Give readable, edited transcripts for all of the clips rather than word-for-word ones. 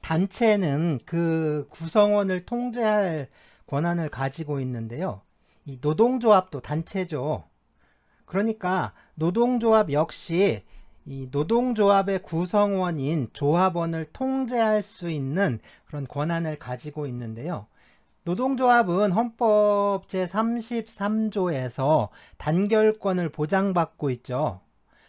단체는 그 구성원을 통제할 권한을 가지고 있는데요. 이 노동조합도 단체죠. 그러니까 노동조합 역시 이 노동조합의 구성원인 조합원을 통제할 수 있는 그런 권한을 가지고 있는데요. 노동조합은 헌법 제33조에서 단결권을 보장받고 있죠.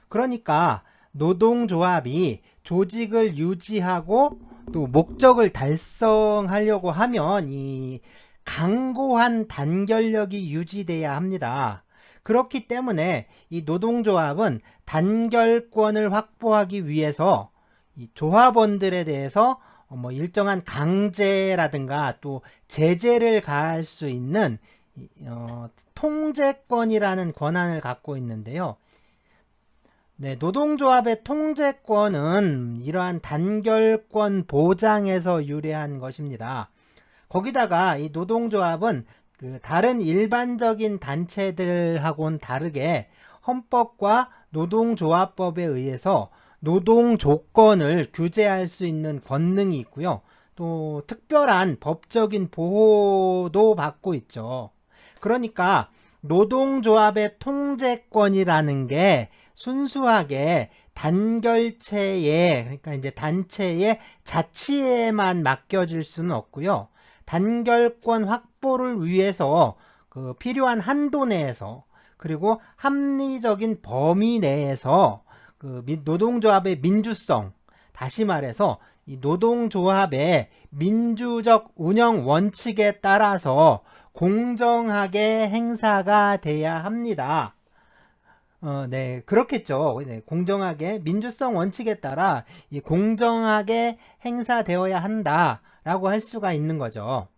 그러니까 노동조합이 조직을 유지하고 또 목적을 달성하려고 하면 이 강고한 단결력이 유지돼야 합니다. 그렇기 때문에 이 노동조합은 단결권을 확보하기 위해서 이 조합원들에 대해서 일정한 강제라든가 또 제재를 가할 수 있는 통제권이라는 권한을 갖고 있는데요. 네, 노동조합의 통제권은 이러한 단결권 보장에서 유래한 것입니다. 거기다가 이 노동조합은 그 다른 일반적인 단체들하고는 다르게 헌법과 노동조합법에 의해서 노동 조건을 규제할 수 있는 권능이 있고요. 또 특별한 법적인 보호도 받고 있죠. 그러니까 노동조합의 통제권이라는 게 순수하게 단결체에, 그러니까 이제 단체의 자치에만 맡겨질 수는 없고요. 단결권 확보를 위해서 그 필요한 한도 내에서 그리고 합리적인 범위 내에서 그 노동조합의 민주성, 다시 말해서 이 노동조합의 민주적 운영 원칙에 따라서 공정하게 행사가 돼야 합니다. 네, 그렇겠죠. 네, 공정하게 민주성 원칙에 따라 이 공정하게 행사되어야 한다라고 할 수가 있는 거죠.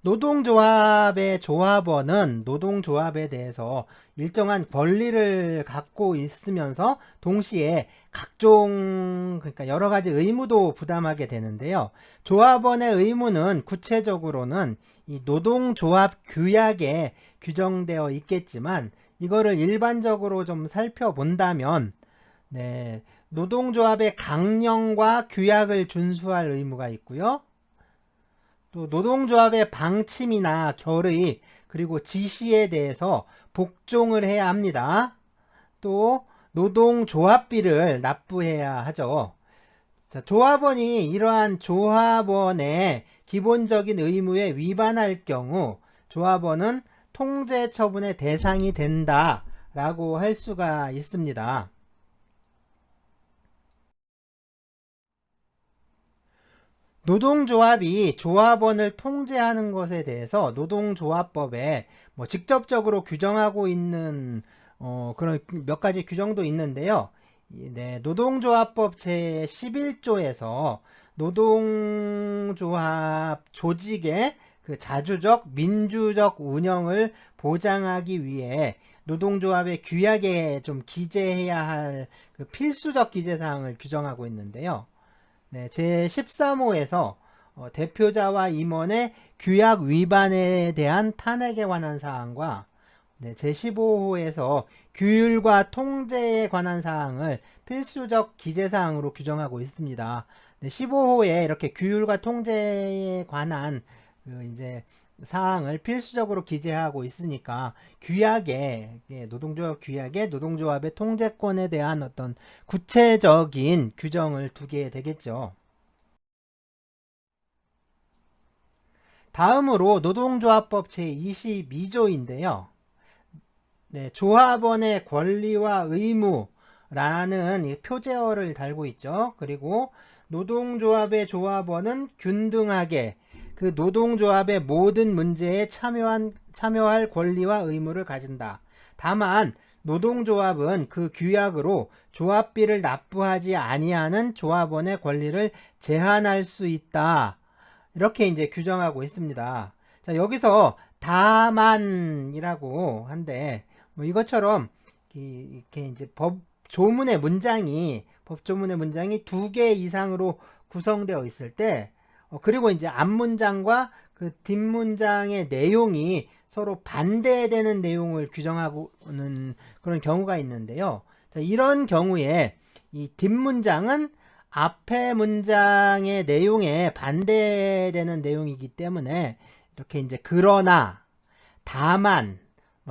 노동조합의 조합원은 노동조합에 대해서 일정한 권리를 갖고 있으면서 동시에 각종, 그러니까 여러 가지 의무도 부담하게 되는데요. 조합원의 의무는 구체적으로는 이 노동조합 규약에 규정되어 있겠지만 이거를 일반적으로 좀 살펴본다면 네, 노동조합의 강령과 규약을 준수할 의무가 있고요. 또 노동조합의 방침이나 결의 그리고 지시에 대해서 복종을 해야 합니다. 또 노동조합비를 납부해야 하죠. 자, 조합원이 이러한 조합원의 기본적인 의무에 위반할 경우 조합원은 통제 처분의 대상이 된다라고 할 수가 있습니다. 노동조합이 조합원을 통제하는 것에 대해서 노동조합법에 직접적으로 규정하고 있는 그런 몇 가지 규정도 있는데요. 네, 노동조합법 제11조에서 노동조합 조직의 그 자주적 민주적 운영을 보장하기 위해 노동조합의 규약에 좀 기재해야 할 그 필수적 기재사항을 규정하고 있는데요. 네, 제13호에서 대표자와 임원의 규약 위반에 대한 탄핵에 관한 사항과 네, 제15호에서 규율과 통제에 관한 사항을 필수적 기재사항으로 규정하고 있습니다. 네, 15호에 이렇게 규율과 통제에 관한 이제 사항을 필수적으로 기재하고 있으니까 규약에 노동조합 규약에 노동조합의 통제권에 대한 어떤 구체적인 규정을 두게 되겠죠. 다음으로 노동조합법 제22조인데요. 네, 조합원의 권리와 의무라는 표제어를 달고 있죠. 그리고 노동조합의 조합원은 균등하게 그 노동조합의 모든 문제에 참여할 권리와 의무를 가진다. 다만 노동조합은 그 규약으로 조합비를 납부하지 아니하는 조합원의 권리를 제한할 수 있다. 이렇게 이제 규정하고 있습니다. 자, 여기서 다만이라고 한데 이것처럼 이렇게 이제 법조문의 문장이 두 개 이상으로 구성되어 있을 때 그리고 이제 앞문장과 그 뒷문장의 내용이 서로 반대되는 내용을 규정하고는 그런 경우가 있는데요. 자, 이런 경우에 이 뒷문장은 앞에 문장의 내용에 반대되는 내용이기 때문에 이렇게 이제 그러나, 다만,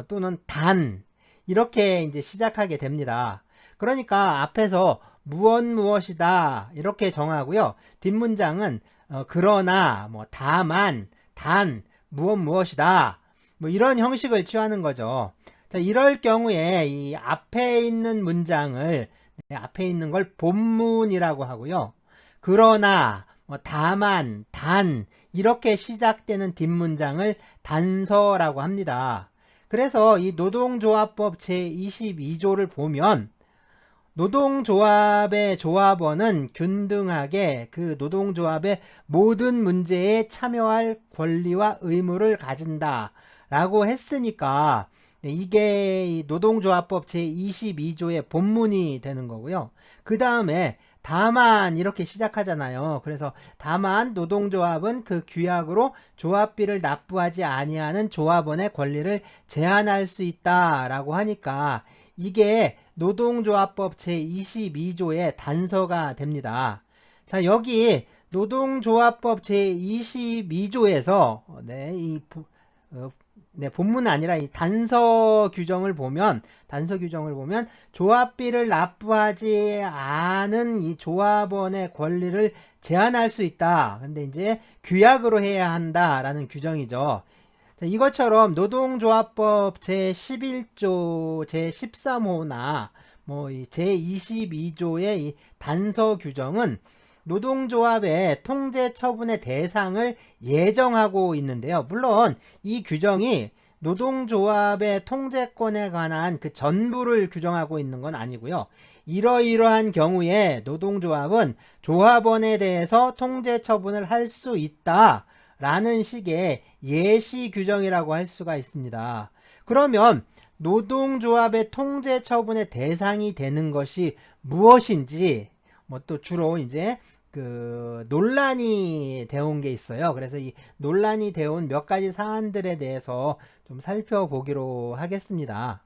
또는 단 이렇게 이제 시작하게 됩니다. 그러니까 앞에서 무엇이다 이렇게 정하고요. 뒷문장은 그러나, 다만, 단, 무엇이다 이런 형식을 취하는 거죠. 자, 이럴 경우에 이 앞에 있는 문장을 앞에 있는 걸 본문이라고 하고요. 그러나, 다만, 단 이렇게 시작되는 뒷문장을 단서라고 합니다. 그래서 이 노동조합법 제22조를 보면 노동조합의 조합원은 균등하게 그 노동조합의 모든 문제에 참여할 권리와 의무를 가진다 라고 했으니까 이게 이 노동조합법 제22조의 본문이 되는 거고요. 그 다음에 다만 이렇게 시작하잖아요. 그래서 다만 노동조합은 그 규약으로 조합비를 납부하지 아니하는 조합원의 권리를 제한할 수 있다라고 하니까 이게 노동조합법 제22조의 단서가 됩니다. 자, 여기 노동조합법 제22조에서 본문은 아니라 이 단서 규정을 보면 조합비를 납부하지 않은 이 조합원의 권리를 제한할 수 있다. 근데 이제 규약으로 해야 한다라는 규정이죠. 자, 이것처럼 노동조합법 제11조 제13호나 제22조의 이 단서 규정은 노동조합의 통제 처분의 대상을 예정하고 있는데요. 물론 이 규정이 노동조합의 통제권에 관한 그 전부를 규정하고 있는 건 아니고요. 이러이러한 경우에 노동조합은 조합원에 대해서 통제 처분을 할 수 있다 라는 식의 예시 규정이라고 할 수가 있습니다. 그러면 노동조합의 통제 처분의 대상이 되는 것이 무엇인지 또 주로 이제 그 논란이 되어온 게 있어요. 그래서 이 논란이 되어온 몇 가지 사안들에 대해서 좀 살펴보기로 하겠습니다.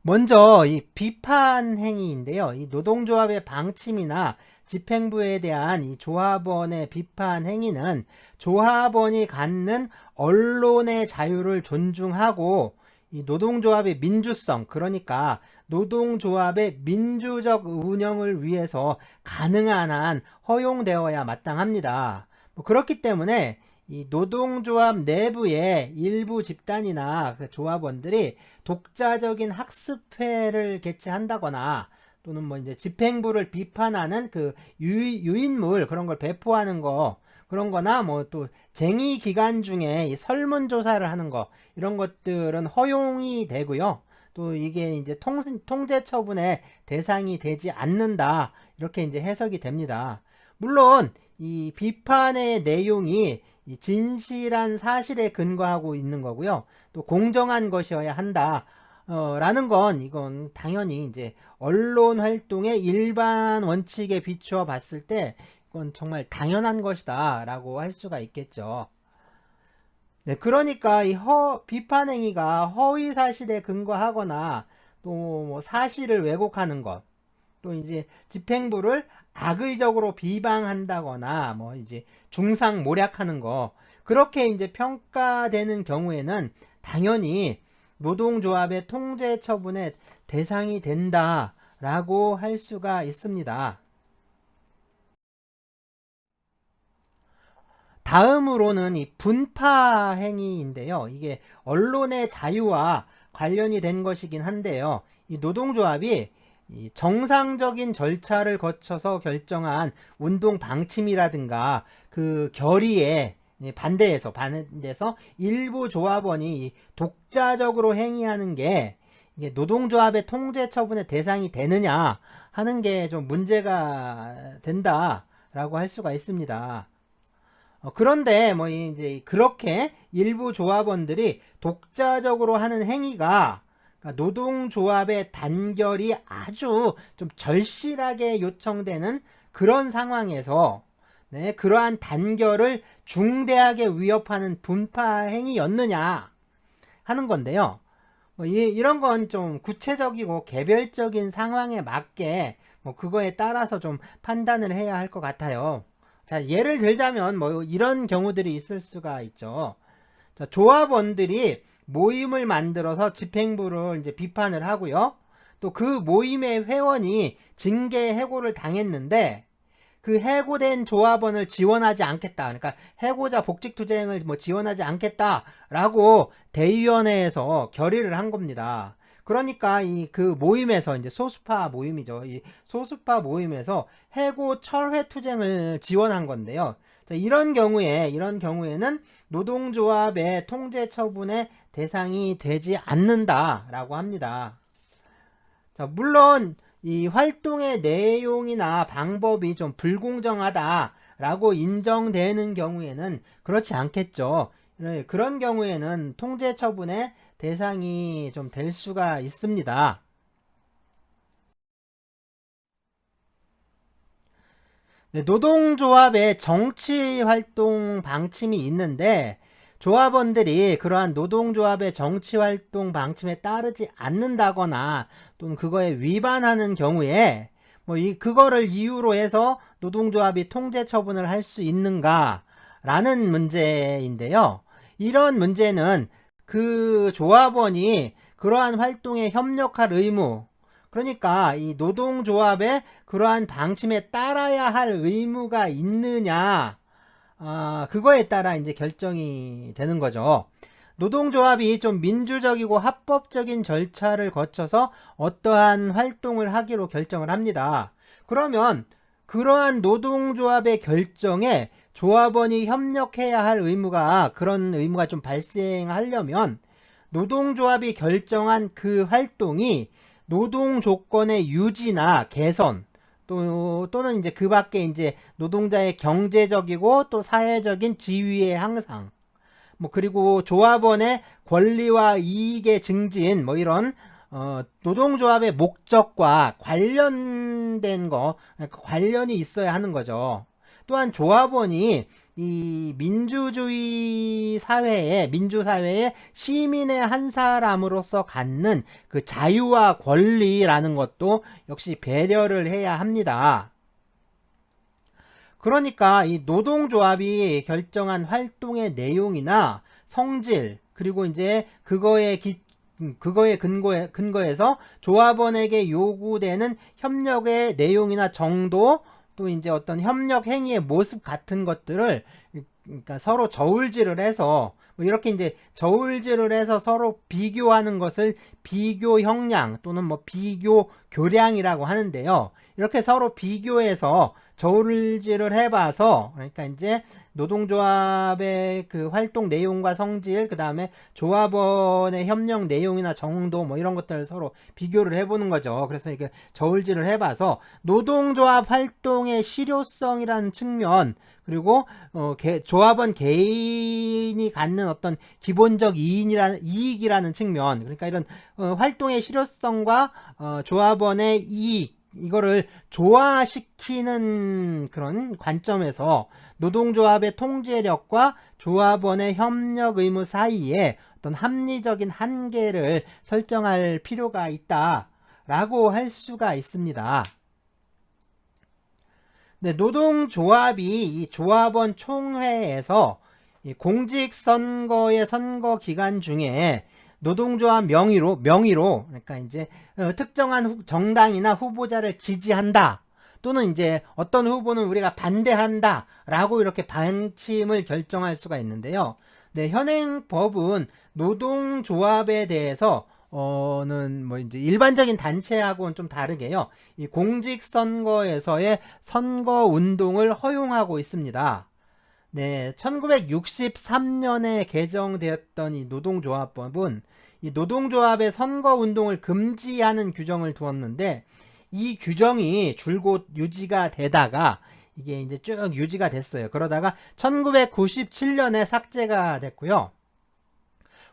먼저 이 비판 행위인데요. 이 노동조합의 방침이나 집행부에 대한 이 조합원의 비판 행위는 조합원이 갖는 언론의 자유를 존중하고 이 노동조합의 민주성, 그러니까 노동조합의 민주적 운영을 위해서 가능한 한 허용되어야 마땅합니다. 그렇기 때문에 이 노동조합 내부의 일부 집단이나 그 조합원들이 독자적인 학습회를 개최한다거나 또는 이제 집행부를 비판하는 그 유인물 그런 걸 배포하는 거, 그런 거나 또 쟁의 기간 중에 이 설문조사를 하는 거, 이런 것들은 허용이 되고요. 또 이게 이제 통제 처분의 대상이 되지 않는다, 이렇게 이제 해석이 됩니다. 물론 이 비판의 내용이 진실한 사실에 근거하고 있는 거고요. 또 공정한 것이어야 한다. 라는 건 이건 당연히 이제 언론 활동의 일반 원칙에 비추어 봤을 때 이건 정말 당연한 것이다 라고 할 수가 있겠죠. 네, 그러니까 이 비판 행위가 허위 사실에 근거하거나 또 사실을 왜곡하는 것, 또 이제 집행부를 악의적으로 비방한다거나 이제 중상모략하는 거, 그렇게 이제 평가되는 경우에는 당연히 노동조합의 통제 처분의 대상이 된다라고 할 수가 있습니다. 다음으로는 이 분파 행위인데요. 이게 언론의 자유와 관련이 된 것이긴 한데요. 이 노동조합이 이 정상적인 절차를 거쳐서 결정한 운동 방침이라든가 그 결의에 반대해서 일부 조합원이 독자적으로 행위하는 게 이게 노동조합의 통제 처분의 대상이 되느냐 하는 게 좀 문제가 된다라고 할 수가 있습니다. 그런데 이제 그렇게 일부 조합원들이 독자적으로 하는 행위가 노동조합의 단결이 아주 좀 절실하게 요청되는 그런 상황에서 그러한 단결을 중대하게 위협하는 분파 행위였느냐 하는 건데요. 이런 건 좀 구체적이고 개별적인 상황에 맞게 그거에 따라서 좀 판단을 해야 할 것 같아요. 자, 예를 들자면 이런 경우들이 있을 수가 있죠. 자, 조합원들이 모임을 만들어서 집행부를 이제 비판을 하고요. 또 그 모임의 회원이 징계 해고를 당했는데 그 해고된 조합원을 지원하지 않겠다. 그러니까 해고자 복직투쟁을 지원하지 않겠다라고 대의원회에서 결의를 한 겁니다. 그러니까 그 모임에서 이제 소수파 모임이죠. 이 소수파 모임에서 해고 철회 투쟁을 지원한 건데요. 자, 이런 경우에는 노동조합의 통제 처분의 대상이 되지 않는다라고 합니다. 자, 물론 이 활동의 내용이나 방법이 좀 불공정하다라고 인정되는 경우에는 그렇지 않겠죠. 그런 경우에는 통제 처분의 대상이 좀 될 수가 있습니다. 네, 노동조합의 정치활동 방침이 있는데 조합원들이 그러한 노동조합의 정치활동 방침에 따르지 않는다거나 또는 그거에 위반하는 경우에 그거를 이유로 해서 노동조합이 통제 처분을 할 수 있는가 라는 문제인데요. 이런 문제는 그 조합원이 그러한 활동에 협력할 의무, 그러니까 이 노동조합의 그러한 방침에 따라야 할 의무가 있느냐, 그거에 따라 이제 결정이 되는 거죠. 노동조합이 좀 민주적이고 합법적인 절차를 거쳐서 어떠한 활동을 하기로 결정을 합니다. 그러면 그러한 노동조합의 결정에 조합원이 협력해야 할 그런 의무가 좀 발생하려면 노동조합이 결정한 그 활동이 노동 조건의 유지나 개선, 또는 이제 그 밖에 이제 노동자의 경제적이고 또 사회적인 지위의 향상, 그리고 조합원의 권리와 이익의 증진, 이런 노동조합의 목적과 관련된 관련이 있어야 하는 거죠. 또한 조합원이 이 민주사회의 시민의 한 사람으로서 갖는 그 자유와 권리라는 것도 역시 배려를 해야 합니다. 그러니까 이 노동조합이 결정한 활동의 내용이나 성질, 그리고 이제 그거에 근거해서 조합원에게 요구되는 협력의 내용이나 정도, 또 이제 어떤 협력 행위의 모습 같은 것들을 그러니까 서로 저울질을 해서 이렇게 이제 저울질을 해서 서로 비교하는 것을 비교 형량 또는 비교 교량이라고 하는데요. 이렇게 서로 비교해서 저울질을 해봐서, 그러니까 이제 노동조합의 그 활동 내용과 성질, 그 다음에 조합원의 협력 내용이나 정도 이런 것들을 서로 비교를 해보는 거죠. 그래서 이게 저울질을 해봐서 노동조합 활동의 실효성이라는 측면, 그리고 조합원 개인이 갖는 어떤 기본적 이익이라는 측면, 그러니까 이런 활동의 실효성과 조합원의 이익, 이거를 조화시키는 그런 관점에서 노동조합의 통제력과 조합원의 협력 의무 사이에 어떤 합리적인 한계를 설정할 필요가 있다라고 할 수가 있습니다. 네, 노동조합이 이 조합원 총회에서 이 공직선거의 선거 기간 중에 노동조합 명의로 그러니까 이제 특정한 정당이나 후보자를 지지한다, 또는 이제 어떤 후보는 우리가 반대한다 라고 이렇게 방침을 결정할 수가 있는데요. 네, 현행법은 노동조합에 대해서 는 이제 일반적인 단체하고는 좀 다르게요, 이 공직선거에서의 선거운동을 허용하고 있습니다. 네, 1963년에 개정되었던 이 노동조합법은 이 노동조합의 선거운동을 금지하는 규정을 두었는데, 이 규정이 줄곧 유지가 되다가 이게 이제 쭉 유지가 됐어요. 그러다가 1997년에 삭제가 됐고요.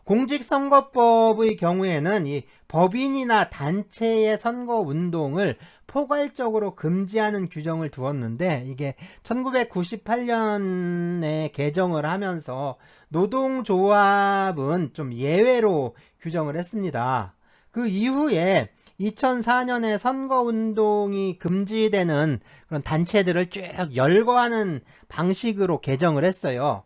공직선거법의 경우에는 이 법인이나 단체의 선거운동을 포괄적으로 금지하는 규정을 두었는데 이게 1998년에 개정을 하면서 노동조합은 좀 예외로 규정을 했습니다. 그 이후에 2004년에 선거운동이 금지되는 그런 단체들을 쭉 열거하는 방식으로 개정을 했어요.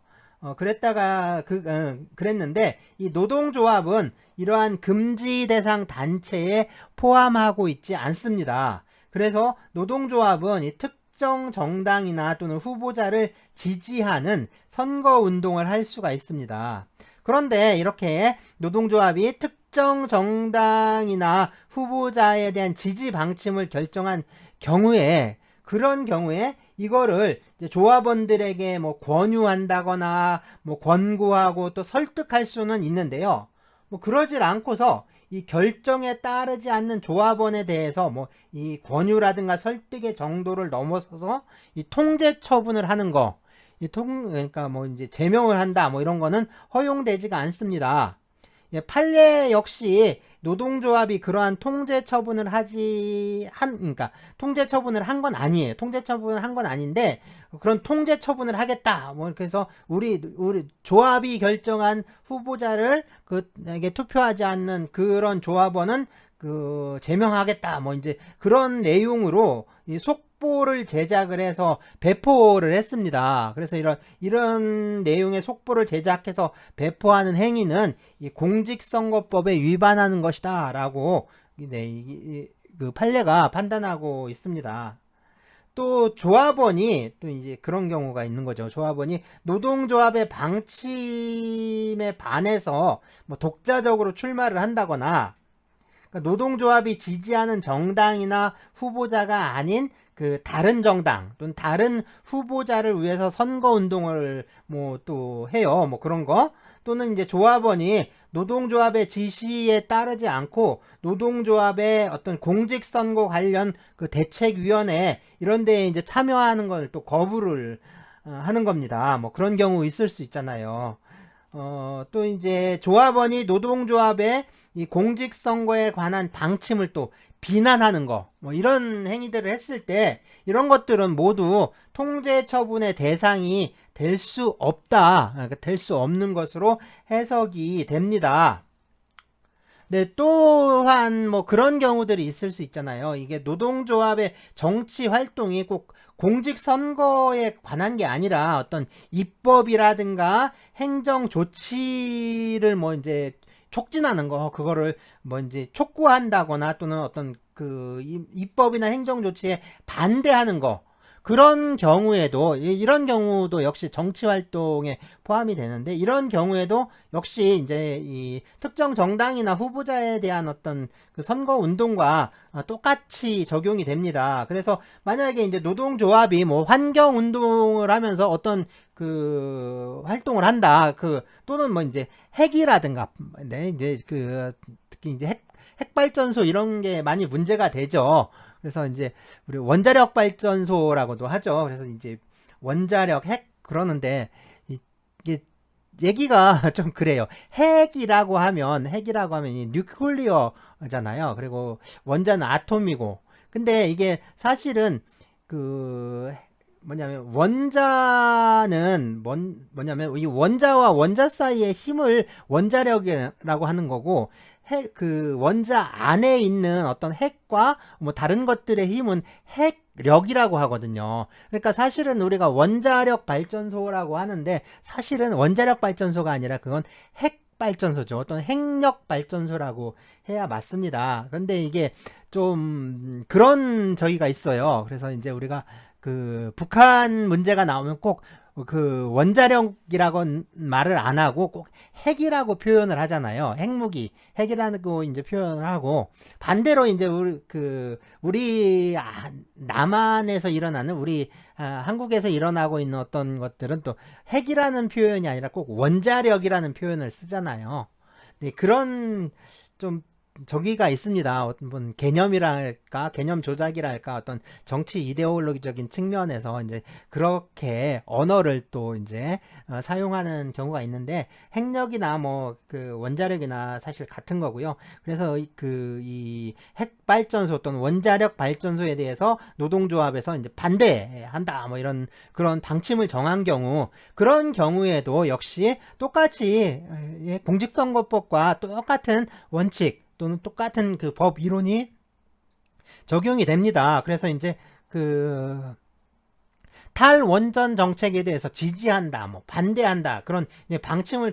그랬는데 이 노동조합은 이러한 금지 대상 단체에 포함하고 있지 않습니다. 그래서 노동조합은 이 특정 정당이나 또는 후보자를 지지하는 선거운동을 할 수가 있습니다. 그런데 이렇게 노동조합이 특정 정당이나 후보자에 대한 지지 방침을 결정한 경우에, 그런 경우에 이거를 이제 조합원들에게 뭐 권유한다거나 뭐 권고하고 또 설득할 수는 있는데요. 뭐 그러질 않고서 이 결정에 따르지 않는 조합원에 대해서 뭐 이 권유라든가 설득의 정도를 넘어서서 이 통제 처분을 하는 거, 그러니까 뭐 이제 제명을 한다 뭐 이런 거는 허용되지가 않습니다. 판례 역시 노동조합이 그러한 통제 처분을 그러니까 통제 처분을 한 건 아니에요. 통제 처분을 한 건 아닌데 그런 통제 처분을 하겠다. 뭐 그래서 우리 조합이 결정한 후보자를 그에게 투표하지 않는 그런 조합원은 제명하겠다. 뭐 이제 그런 내용으로 이 속보를 제작을 해서 배포를 했습니다. 그래서 이런 내용의 속보를 제작해서 배포하는 행위는 이 공직선거법에 위반하는 것이다라고 그 판례가 판단하고 있습니다. 또 조합원이 또 이제 그런 경우가 있는 거죠. 조합원이 노동조합의 방침에 반해서 뭐 독자적으로 출마를 한다거나, 그러니까 노동조합이 지지하는 정당이나 후보자가 아닌 그 다른 정당 또는 다른 후보자를 위해서 선거운동을 뭐 또 해요. 뭐 그런 거. 또는 이제 조합원이 노동조합의 지시에 따르지 않고 노동조합의 어떤 공직선거 관련 그 대책위원회 이런 데에 이제 참여하는 걸 또 거부를 하는 겁니다. 뭐 그런 경우 있을 수 있잖아요. 또 이제 조합원이 노동조합의 이 공직선거에 관한 방침을 또 비난하는 거, 뭐 이런 행위들을 했을 때 이런 것들은 모두 통제 처분의 대상이 될 수 없다, 그러니까 될 수 없는 것으로 해석이 됩니다. 네, 또한 뭐 그런 경우들이 있을 수 있잖아요. 이게 노동조합의 정치 활동이 꼭 공직선거에 관한 게 아니라 어떤 입법이라든가 행정 조치를 뭐 이제 촉진하는 거, 그거를 뭐 이제 촉구한다거나 또는 어떤 그 입법이나 행정 조치에 반대하는 거, 그런 경우에도, 이런 경우도 역시 정치 활동에 포함이 되는데, 이런 경우에도 역시 이제 이 특정 정당이나 후보자에 대한 어떤 그 선거 운동과 똑같이 적용이 됩니다. 그래서 만약에 이제 노동조합이 뭐 환경 운동을 하면서 어떤 그 활동을 한다, 또는 뭐 이제 핵이라든가, 네, 이제 특히 이제 핵발전소 이런 게 많이 문제가 되죠. 그래서 이제 우리 원자력 발전소라고도 하죠. 그래서 이제 원자력 핵 그러는데 이게 얘기가 좀 그래요. 핵이라고 하면 이 뉴클리어잖아요. 그리고 원자는 아톰이고. 근데 이게 사실은 뭐냐면 뭐냐면 이 원자와 원자 사이의 힘을 원자력이라고 하는 거고, 원자 안에 있는 어떤 핵과 뭐 다른 것들의 힘은 핵력이라고 하거든요. 그러니까 사실은 우리가 원자력 발전소라고 하는데 사실은 원자력 발전소가 아니라 그건 핵발전소죠. 어떤 핵력 발전소라고 해야 맞습니다. 그런데 이게 좀 그런 저기가 있어요. 그래서 이제 우리가 북한 문제가 나오면 꼭 원자력이라고 말을 안 하고 꼭 핵이라고 표현을 하잖아요. 핵무기, 핵이라고 이제 표현을 하고, 반대로 이제 우리 남한에서 일어나는 한국에서 일어나고 있는 어떤 것들은 또 핵이라는 표현이 아니라 꼭 원자력이라는 표현을 쓰잖아요. 네, 그런 좀 저기가 있습니다. 어떤 개념이랄까, 개념 조작이랄까, 어떤 정치 이데올로기적인 측면에서 이제 그렇게 언어를 또 이제 사용하는 경우가 있는데, 핵력이나 뭐 그 원자력이나 사실 같은 거고요. 그래서 이 핵발전소 또는 원자력 발전소에 대해서 노동조합에서 이제 반대한다, 뭐 이런 그런 방침을 정한 경우, 그런 경우에도 역시 똑같이 공직선거법과 똑같은 원칙 또는 똑같은 그 법 이론이 적용이 됩니다. 그래서 이제 그 탈원전 정책에 대해서 지지한다, 뭐 반대한다, 그런 방침을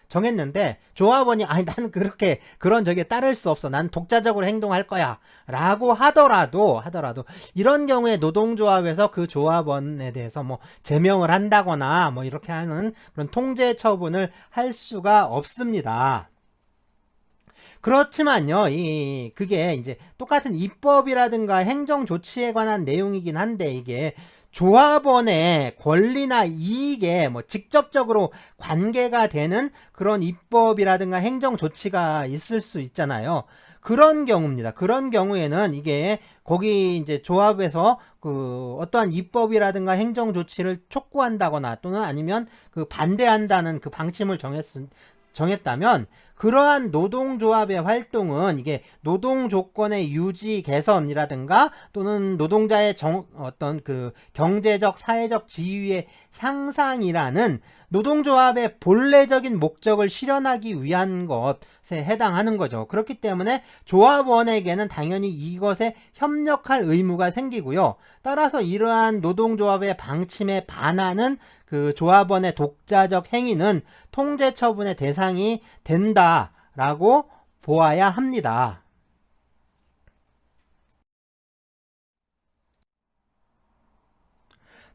정했는데, 조합원이 아니 나는 그렇게 그런 저기에 따를 수 없어, 난 독자적으로 행동할 거야 라고 하더라도 이런 경우에 노동조합에서 그 조합원에 대해서 뭐 제명을 한다거나 뭐 이렇게 하는 그런 통제 처분을 할 수가 없습니다. 그렇지만요, 그게 이제 똑같은 입법이라든가 행정 조치에 관한 내용이긴 한데, 이게 조합원의 권리나 이익에 뭐 직접적으로 관계가 되는 그런 입법이라든가 행정 조치가 있을 수 있잖아요. 그런 경우입니다. 그런 경우에는 이게 거기 이제 조합에서 그 어떠한 입법이라든가 행정 조치를 촉구한다거나 또는 아니면 그 반대한다는 그 방침을 정했다면, 그러한 노동조합의 활동은 이게 노동 조건의 유지 개선이라든가 또는 노동자의 어떤 그 경제적 사회적 지위의 향상이라는 노동조합의 본래적인 목적을 실현하기 위한 것에 해당하는 거죠. 그렇기 때문에 조합원에게는 당연히 이것에 협력할 의무가 생기고요. 따라서 이러한 노동조합의 방침에 반하는 그 조합원의 독자적 행위는 통제 처분의 대상이 된다라고 보아야 합니다.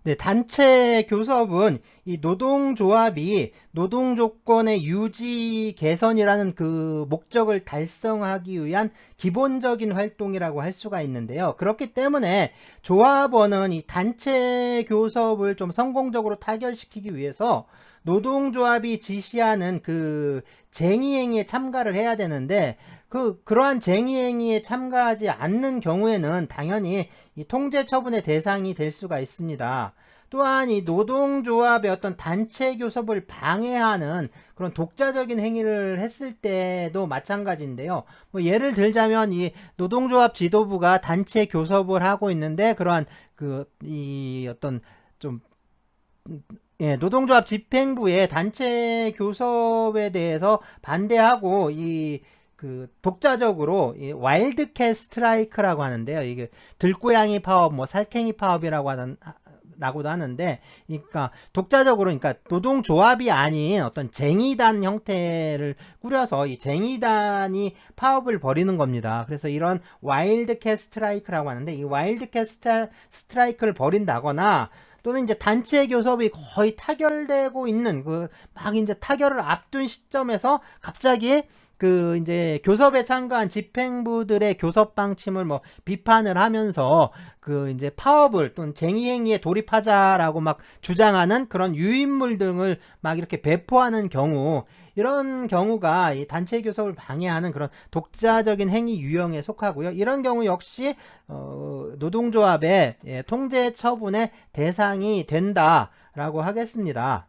네, 단체 교섭은 이 노동조합이 노동조건의 유지 개선이라는 그 목적을 달성하기 위한 기본적인 활동이라고 할 수가 있는데요. 그렇기 때문에 조합원은 이 단체 교섭을 좀 성공적으로 타결시키기 위해서 노동조합이 지시하는 그 쟁의행위에 참가를 해야 되는데, 그러한 쟁의행위에 참가하지 않는 경우에는 당연히 이 통제 처분의 대상이 될 수가 있습니다. 또한 이 노동조합의 어떤 단체 교섭을 방해하는 그런 독자적인 행위를 했을 때도 마찬가지인데요. 뭐 예를 들자면 이 노동조합 지도부가 단체 교섭을 하고 있는데, 그러한 이 어떤 좀 노동조합 집행부의 단체 교섭에 대해서 반대하고 독자적으로 와일드캣 스트라이크라고 하는데요. 이게 들고양이 파업, 뭐 살쾡이 파업이라고 라고도 하는데, 그러니까 독자적으로, 그러니까 노동조합이 아닌 어떤 쟁의단 형태를 꾸려서 이 쟁의단이 파업을 벌이는 겁니다. 그래서 이런 와일드캣 스트라이크라고 하는데, 이 와일드캣 스트라이크를 벌인다거나 또는 이제 단체 교섭이 거의 타결되고 있는 막 이제 타결을 앞둔 시점에서 갑자기 이제 교섭에 참가한 집행부들의 교섭 방침을 뭐 비판을 하면서 이제 파업을 또는 쟁의행위에 돌입하자라고 막 주장하는 그런 유인물 등을 막 이렇게 배포하는 경우, 이런 경우가 이 단체 교섭을 방해하는 그런 독자적인 행위 유형에 속하고요. 이런 경우 역시 노동조합의 통제 처분의 대상이 된다라고 하겠습니다.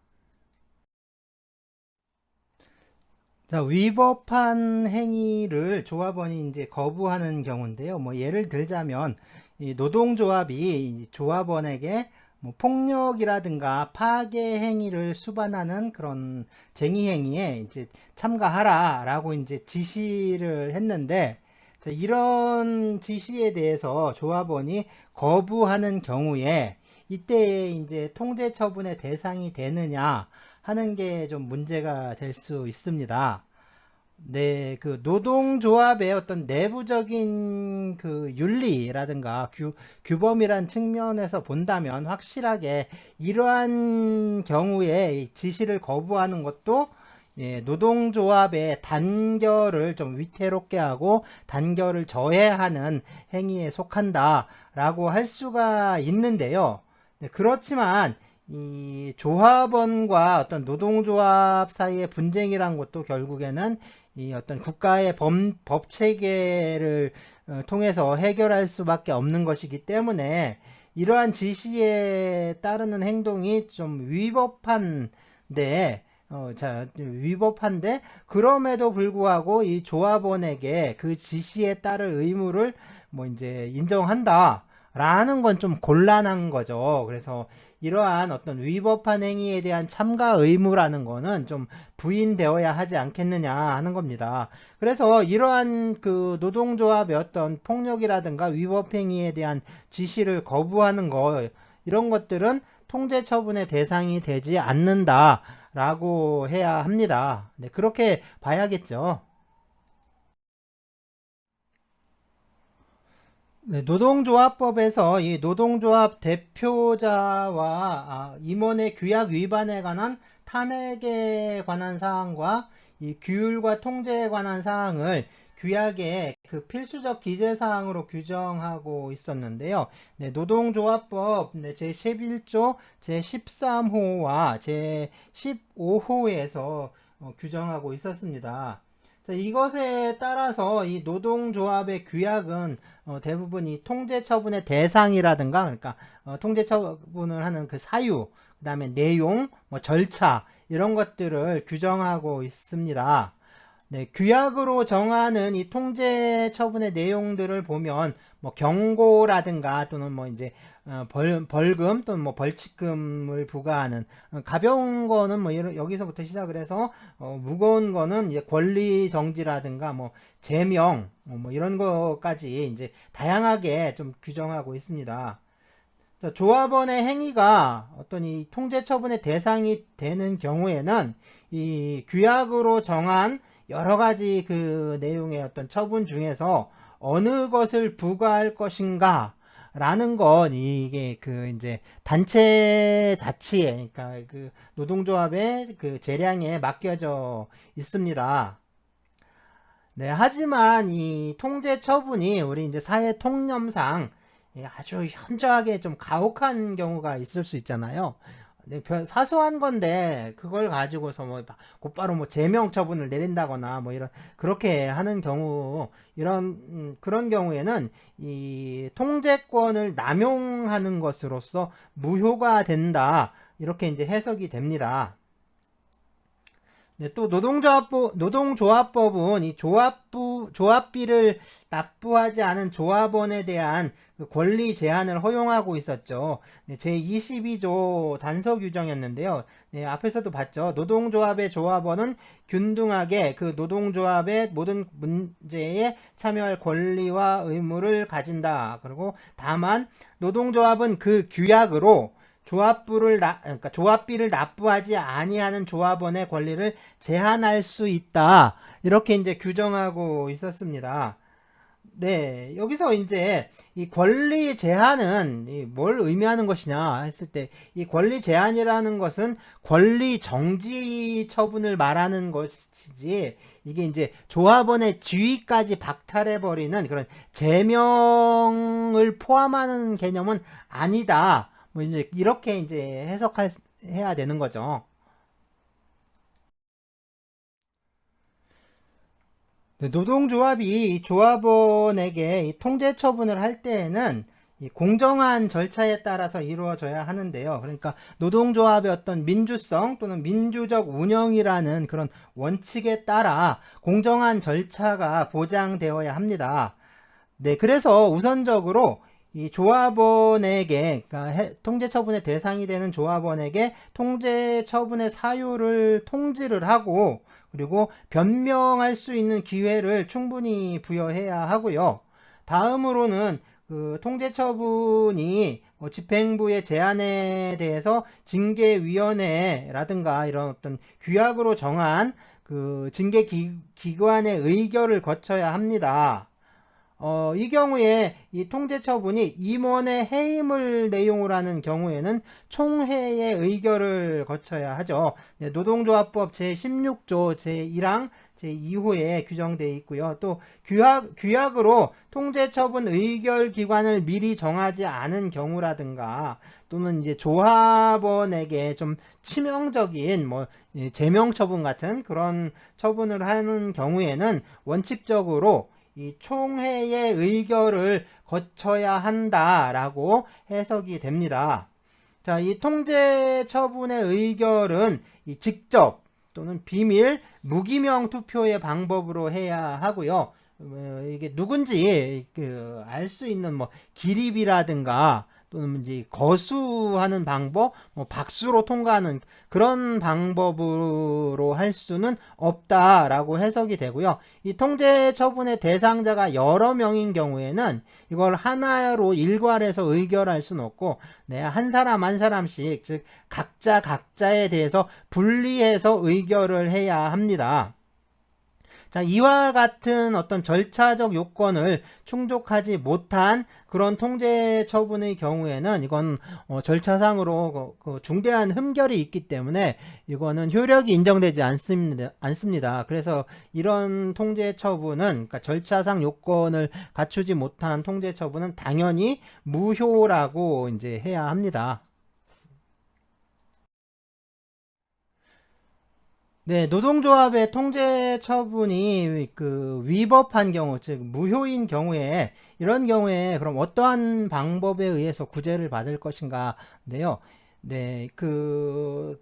자, 위법한 행위를 조합원이 이제 거부하는 경우인데요. 뭐 예를 들자면 이 노동조합이 조합원에게 뭐 폭력이라든가 파괴 행위를 수반하는 그런 쟁의 행위에 이제 참가하라라고 이제 지시를 했는데, 자, 이런 지시에 대해서 조합원이 거부하는 경우에 이때 이제 통제 처분의 대상이 되느냐 하는 게 좀 문제가 될 수 있습니다. 네, 그 노동조합의 어떤 내부적인 그 윤리라든가 규범이란 측면에서 본다면 확실하게 이러한 경우에 지시를 거부하는 것도 노동조합의 단결을 좀 위태롭게 하고 단결을 저해하는 행위에 속한다라고 할 수가 있는데요. 네, 그렇지만 이 조합원과 어떤 노동조합 사이의 분쟁이란 것도 결국에는 이 어떤 국가의 법 체계를 통해서 해결할 수밖에 없는 것이기 때문에 이러한 지시에 따르는 행동이 좀 위법한데 그럼에도 불구하고 이 조합원에게 그 지시에 따를 의무를 뭐 이제 인정한다. 라는 건 좀 곤란한 거죠. 그래서 이러한 어떤 위법한 행위에 대한 참가 의무라는 거는 좀 부인되어야 하지 않겠느냐 하는 겁니다. 그래서 이러한 그 노동조합의 어떤 폭력이라든가 위법 행위에 대한 지시를 거부하는 거, 이런 것들은 통제 처분의 대상이 되지 않는다라고 해야 합니다. 네, 그렇게 봐야겠죠. 네, 노동조합법에서 이 노동조합 대표자와 임원의 규약 위반에 관한 탄핵에 관한 사항과 이 규율과 통제에 관한 사항을 규약의 그 필수적 기재사항으로 규정하고 있었는데요. 네, 노동조합법 제11조 제13호와 제15호에서 규정하고 있었습니다. 이것에 따라서 이 노동조합의 규약은 대부분 이 통제처분의 대상이라든가, 그러니까 통제처분을 하는 그 사유, 그 다음에 내용, 뭐 절차 이런 것들을 규정하고 있습니다. 네, 규약으로 정하는 이 통제 처분의 내용들을 보면 뭐 경고라든가 또는 뭐 이제 벌금 또는 뭐 벌칙금을 부과하는, 가벼운 거는 뭐 여기서부터 시작을 해서 무거운 거는 이제 권리 정지라든가 뭐 제명 뭐 이런 거까지 이제 다양하게 좀 규정하고 있습니다. 조합원의 행위가 어떤 이 통제 처분의 대상이 되는 경우에는 이 규약으로 정한 여러 가지 그 내용의 어떤 처분 중에서 어느 것을 부과할 것인가 라는 건 이게 그 이제 단체 자치에, 그러니까 그 노동조합의 그 재량에 맡겨져 있습니다. 네, 하지만 이 통제 처분이 우리 이제 사회 통념상 아주 현저하게 좀 가혹한 경우가 있을 수 있잖아요. 사소한 건데 그걸 가지고서 뭐 곧바로 뭐 제명 처분을 내린다거나 뭐 이런 그렇게 하는 경우, 이런 그런 경우에는 이 통제권을 남용하는 것으로서 무효가 된다, 이렇게 이제 해석이 됩니다. 네, 또 노동조합법은 이 조합비를 납부하지 않은 조합원에 대한 그 권리 제한을 허용하고 있었죠. 네, 제22조 단서 규정이었는데요. 네, 앞에서도 봤죠. 노동조합의 조합원은 균등하게 그 노동조합의 모든 문제에 참여할 권리와 의무를 가진다. 그리고 다만 노동조합은 그 규약으로 그러니까 조합비를 납부하지 아니하는 조합원의 권리를 제한할 수 있다. 이렇게 이제 규정하고 있었습니다. 네, 여기서 이제 이 권리 제한은 뭘 의미하는 것이냐 했을 때, 이 권리 제한이라는 것은 권리 정지 처분을 말하는 것이지, 이게 이제 조합원의 지위까지 박탈해버리는 그런 제명을 포함하는 개념은 아니다. 뭐 이제 이렇게 이제 해야 되는 거죠. 노동조합이 조합원에게 이 통제 처분을 할 때에는 이 공정한 절차에 따라서 이루어져야 하는데요. 그러니까 노동조합의 어떤 민주성 또는 민주적 운영이라는 그런 원칙에 따라 공정한 절차가 보장되어야 합니다. 네, 그래서 우선적으로 이 조합원에게, 그러니까 통제 처분의 대상이 되는 조합원에게 통제 처분의 사유를 통지를 하고, 그리고 변명할 수 있는 기회를 충분히 부여해야 하고요. 다음으로는 그 통제 처분이 집행부의 제안에 대해서 징계위원회라든가 이런 어떤 규약으로 정한 그 징계기관의 의결을 거쳐야 합니다. 이 경우에 이 통제 처분이 임원의 해임을 내용으로 하는 경우에는 총회의 의결을 거쳐야 하죠. 네, 노동조합법 제16조 제1항 제2호에 규정되어 있고요. 또 규약으로 통제 처분 의결 기관을 미리 정하지 않은 경우라든가 또는 이제 조합원에게 좀 치명적인 제명 처분 같은 그런 처분을 하는 경우에는 원칙적으로 이 총회의 의결을 거쳐야 한다라고 해석이 됩니다. 자, 이 통제 처분의 의결은 이 직접 또는 비밀, 무기명 투표의 방법으로 해야 하고요. 이게 누군지 알 수 있는 기립이라든가 또는 이제 거수하는 방법, 박수로 통과하는 그런 방법으로 할 수는 없다라고 해석이 되고요. 이 통제 처분의 대상자가 여러 명인 경우에는 이걸 하나로 일괄해서 의결할 수는 없고, 네, 한 사람 한 사람씩, 즉 각자에 대해서 분리해서 의결을 해야 합니다. 자, 이와 같은 어떤 절차적 요건을 충족하지 못한 그런 통제 처분의 경우에는 이건 절차상으로 중대한 흠결이 있기 때문에 이거는 효력이 인정되지 않습니다. 그래서 이런 통제 처분은, 그러니까 절차상 요건을 갖추지 못한 통제 처분은 당연히 무효라고 이제 해야 합니다. 네, 노동조합의 통제 처분이 위법한 경우, 즉 무효인 경우에, 이런 경우에 그럼 어떠한 방법에 의해서 구제를 받을 것인가인데요. 네,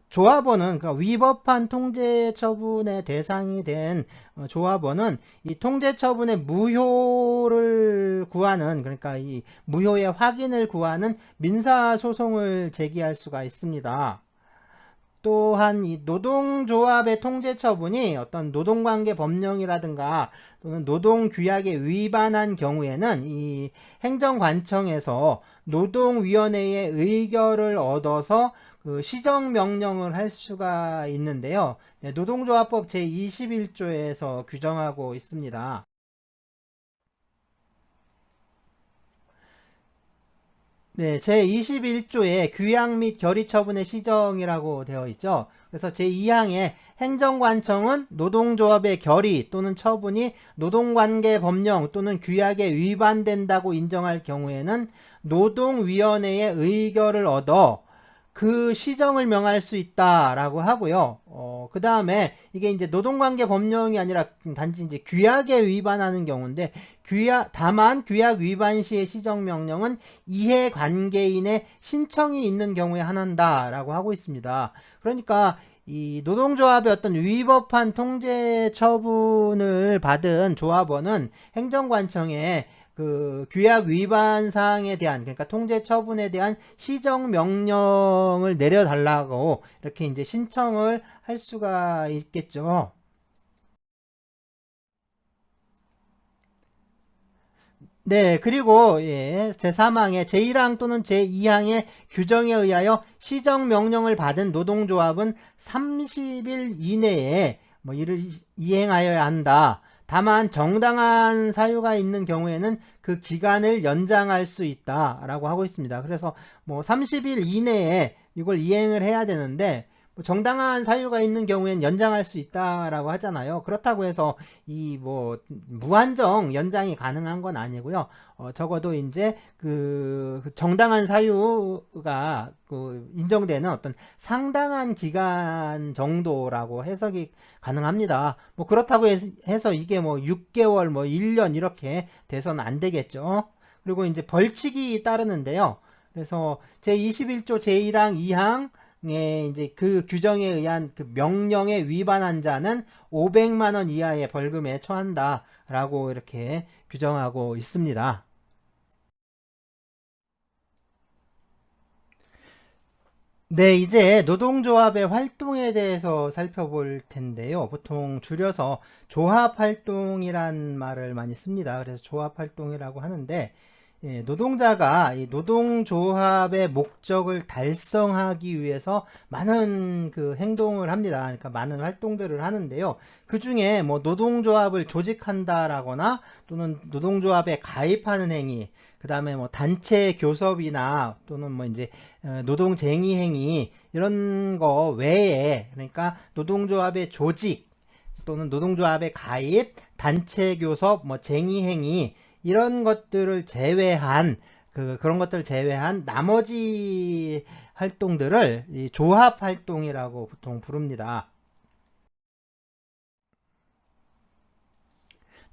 조합원은, 그러니까 위법한 통제 처분의 대상이 된 조합원은 이 통제 처분의 무효를 구하는, 그러니까 이 무효의 확인을 구하는 민사 소송을 제기할 수가 있습니다. 또한 이 노동조합의 통제 처분이 어떤 노동관계 법령이라든가 또는 노동규약에 위반한 경우에는 이 행정관청에서 노동위원회의 의결을 얻어서 시정명령을 할 수가 있는데요. 네, 노동조합법 제21조에서 규정하고 있습니다. 네, 제21조에 규약 및 결의 처분의 시정이라고 되어 있죠. 그래서 제2항에 행정관청은 노동조합의 결의 또는 처분이 노동관계 법령 또는 규약에 위반된다고 인정할 경우에는 노동위원회의 의결을 얻어 그 시정을 명할 수 있다라고 하고요. 그 다음에 이게 이제 노동관계 법령이 아니라 단지 이제 규약에 위반하는 경우인데, 다만 규약 위반 시의 시정명령은 이해관계인의 신청이 있는 경우에 한한다라고 하고 있습니다. 그러니까 이 노동조합의 어떤 위법한 통제 처분을 받은 조합원은 행정관청에 규약 위반 사항에 대한, 그러니까 통제 처분에 대한 시정 명령을 내려달라고 이렇게 이제 신청을 할 수가 있겠죠. 네, 그리고 제3항의 제1항 또는 제2항의 규정에 의하여 시정 명령을 받은 노동조합은 30일 이내에 이를 이행하여야 한다. 다만 정당한 사유가 있는 경우에는 그 기간을 연장할 수 있다라고 하고 있습니다. 그래서 30일 이내에 이걸 이행을 해야 되는데, 정당한 사유가 있는 경우에는 연장할 수 있다라고 하잖아요. 그렇다고 해서 이 무한정 연장이 가능한 건 아니고요. 적어도 이제 정당한 사유가 인정되는 어떤 상당한 기간 정도라고 해석이 가능합니다. 그렇다고 해서 이게 6개월, 1년 이렇게 돼서는 안 되겠죠. 그리고 이제 벌칙이 따르는데요. 그래서 제21조 제1항 2항 이제 그 규정에 의한 명령에 위반한 자는 500만 원 이하의 벌금에 처한다라고 이렇게 규정하고 있습니다. 네, 이제 노동조합의 활동에 대해서 살펴볼 텐데요. 보통 줄여서 조합활동이란 말을 많이 씁니다. 그래서 조합활동이라고 하는데, 예, 노동자가 이 노동조합의 목적을 달성하기 위해서 많은 그 행동을 합니다. 그러니까 많은 활동들을 하는데요. 그 중에 뭐 노동조합을 조직한다라거나 또는 노동조합에 가입하는 행위, 그 다음에 뭐 단체 교섭이나 또는 뭐 이제 노동쟁의 행위 이런 거 외에, 그러니까 노동조합의 조직 또는 노동조합의 가입, 단체 교섭, 뭐 쟁의 행위 이런 것들을 제외한 그런 것들을 제외한 나머지 활동들을 이 조합 활동이라고 보통 부릅니다.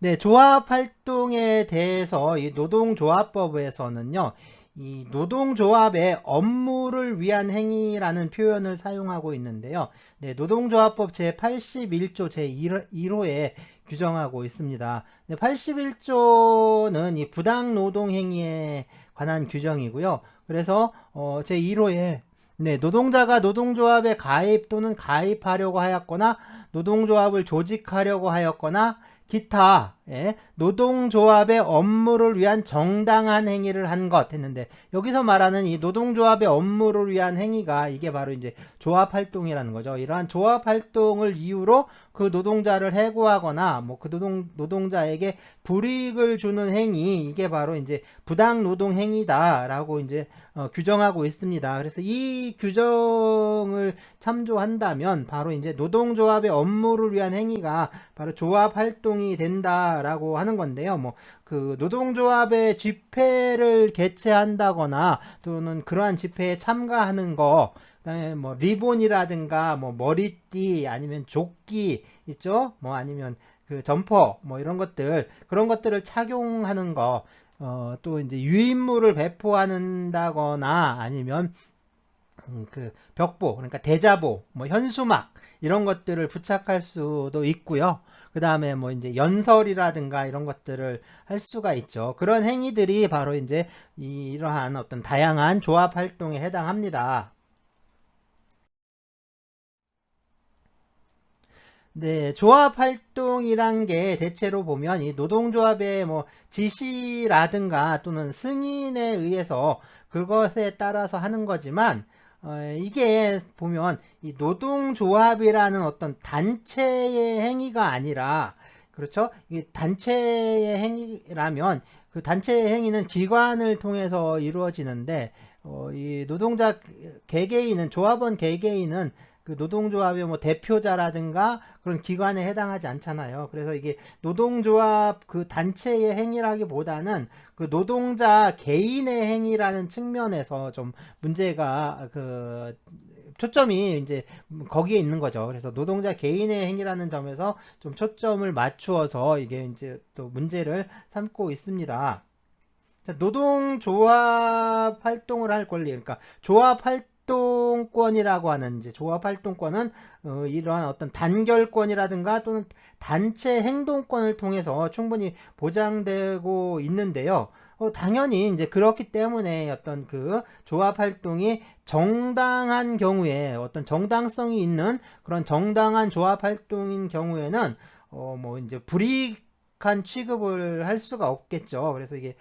네, 조합 활동에 대해서 이 노동조합법에서는요, 이 노동조합의 업무를 위한 행위라는 표현을 사용하고 있는데요. 네, 노동조합법 제81조 제1호에 규정하고 있습니다. 네, 81조는 이 부당노동행위에 관한 규정이고요. 그래서 제1호에 네, 노동자가 노동조합에 가입 또는 가입하려고 하였거나 노동조합을 조직하려고 하였거나 기타 노동조합의 업무를 위한 정당한 행위를 한 것 했는데, 여기서 말하는 이 노동조합의 업무를 위한 행위가 이게 바로 이제 조합 활동이라는 거죠. 이러한 조합 활동을 이유로 그 노동자를 해고하거나 뭐 그 노동자에게 불이익을 주는 행위, 이게 바로 이제 부당 노동 행위다라고 이제 규정하고 있습니다. 그래서 이 규정을 참조한다면 바로 이제 노동조합의 업무를 위한 행위가 바로 조합 활동이 된다라고 하는 건데요. 뭐 그 노동조합의 집회를 개최한다거나 또는 그러한 집회에 참가하는 거, 그다음에 뭐 리본이라든가 뭐 머리띠 아니면 조끼 있죠? 뭐 아니면 그 점퍼 뭐 이런 것들, 그런 것들을 착용하는 거, 또 이제 유인물을 배포한다거나 아니면 그 벽보, 그러니까 대자보, 뭐 현수막 이런 것들을 부착할 수도 있고요. 그 다음에 뭐 이제 연설이라든가 이런 것들을 할 수가 있죠. 그런 행위들이 바로 이제 이러한 어떤 다양한 조합 활동에 해당합니다. 네, 조합 활동이란 게 대체로 보면 이 노동조합의 뭐 지시라든가 또는 승인에 의해서 그것에 따라서 하는 거지만, 이게 보면 이 노동조합이라는 어떤 단체의 행위가 아니라, 그렇죠? 이 단체의 행위라면 그 단체의 행위는 기관을 통해서 이루어지는데, 이 노동자 개개인은, 조합원 개개인은 그 노동조합의 뭐 대표자라든가 그런 기관에 해당하지 않잖아요. 그래서 이게 노동조합 그 단체의 행위라기보다는 그 노동자 개인의 행위라는 측면에서 좀 문제가 그 초점이 이제 거기에 있는 거죠. 그래서 노동자 개인의 행위라는 점에서 좀 초점을 맞추어서 이게 이제 또 문제를 삼고 있습니다. 노동조합 활동을 할 권리, 그러니까 조합 활동권이라고 하는, 이제 조합 활동권은 이러한 어떤 단결권이라든가 또는 단체 행동권을 통해서 충분히 보장되고 있는데요. 당연히 이제 그렇기 때문에 어떤 그 조합 활동이 정당한 경우에, 어떤 정당성이 있는 그런 정당한 조합 활동인 경우에는 뭐 이제 불이익한 취급을 할 수가 없겠죠. 그래서 이게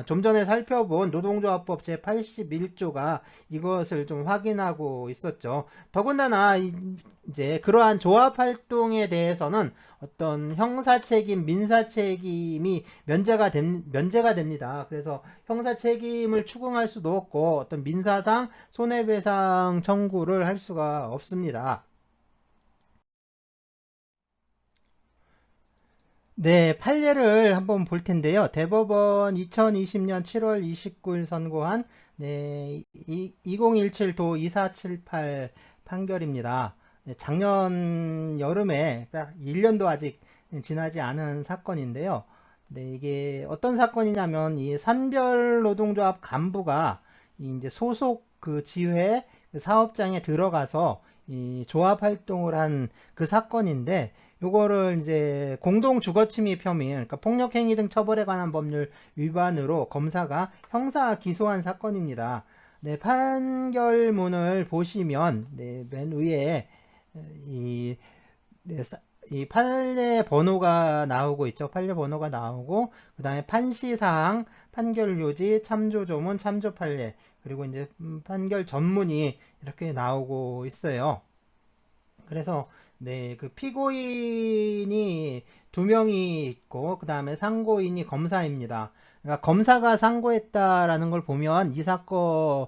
좀 전에 살펴본 노동조합법 제81조가 이것을 좀 확인하고 있었죠. 더군다나 이제 그러한 조합 활동에 대해서는 어떤 형사 책임, 민사 책임이 면제가 됩니다. 그래서 형사 책임을 추궁할 수도 없고 어떤 민사상 손해배상 청구를 할 수가 없습니다. 네, 판례를 한번 볼 텐데요. 대법원 2020년 7월 29일 선고한 2017도 2478 판결입니다. 네, 작년 여름에 딱 1년도 아직 지나지 않은 사건인데요. 네, 이게 어떤 사건이냐면 이 산별노동조합 간부가 이제 소속 그 지회 그 사업장에 들어가서 이 조합 활동을 한 그 사건인데, 요거를 이제 공동 주거 침입 혐의, 그러니까 폭력 행위 등 처벌에 관한 법률 위반으로 검사가 형사 기소한 사건입니다. 네, 판결문을 보시면 맨 위에 이 네, 이 판례 번호가 나오고 있죠. 판례 번호가 나오고, 그 다음에 판시사항, 판결요지, 참조조문, 참조판례, 그리고 이제 판결 전문이 이렇게 나오고 있어요. 그래서 네, 그 피고인이 두 명이 있고, 그 다음에 상고인이 검사입니다. 그러니까 검사가 상고했다라는 걸 보면 이 사건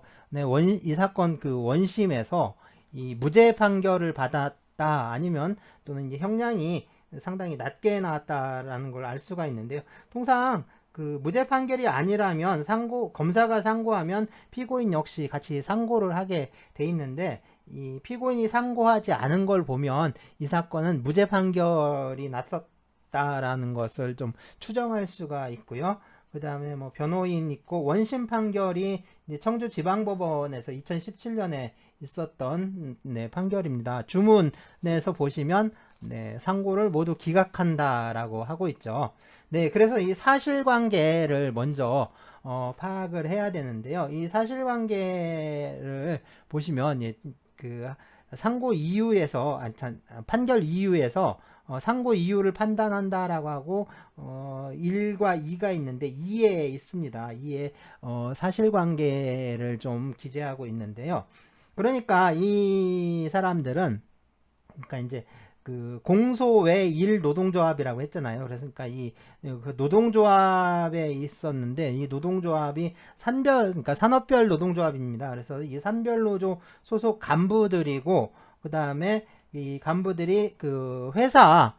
그 원심에서 이 무죄 판결을 받았다, 아니면 또는 이제 형량이 상당히 낮게 나왔다라는 걸 알 수가 있는데요. 통상 그 무죄 판결이 아니라면 검사가 상고하면 피고인 역시 같이 상고를 하게 돼 있는데, 이 피고인이 상고하지 않은 걸 보면 이 사건은 무죄 판결이 났었다라는 것을 좀 추정할 수가 있고요. 그 다음에 뭐 변호인 있고, 원심 판결이 이제 청주지방법원에서 2017년에 있었던 판결입니다. 주문에서 보시면 상고를 모두 기각한다라고 하고 있죠. 네, 그래서 이 사실관계를 먼저 파악을 해야 되는데요. 이 사실관계를 보시면 그 상고 이유에서 판결 이유에서 상고 이유를 판단한다라고 하고 1과 2가 있는데 2에 있습니다. 2에 사실관계를 좀 기재하고 있는데요. 그러니까 이 사람들은, 그러니까 이제 그 공소외 일 노동조합이라고 했잖아요. 그러니까 그 노동조합에 있었는데, 이 노동조합이 그러니까 산업별 노동조합입니다. 그래서 이 산별노조 소속 간부들이고, 그 다음에 이 간부들이 그 회사가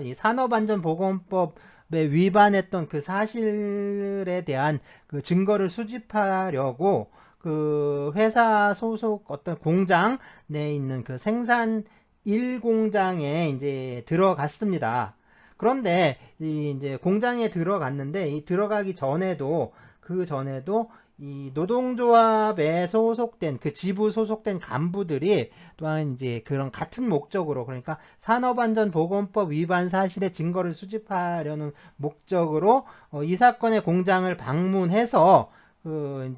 이 산업안전보건법에 위반했던 그 사실에 대한 그 증거를 수집하려고 그 회사 소속 어떤 공장 내에 있는 그 생산 1공장에 이제 들어갔습니다. 그런데 이제 공장에 들어갔는데, 이 들어가기 전에도 이 노동조합에 소속된 그 지부 소속된 간부들이 또한 이제 그런 같은 목적으로, 그러니까 산업안전보건법 위반 사실의 증거를 수집하려는 목적으로 이 사건의 공장을 방문해서 그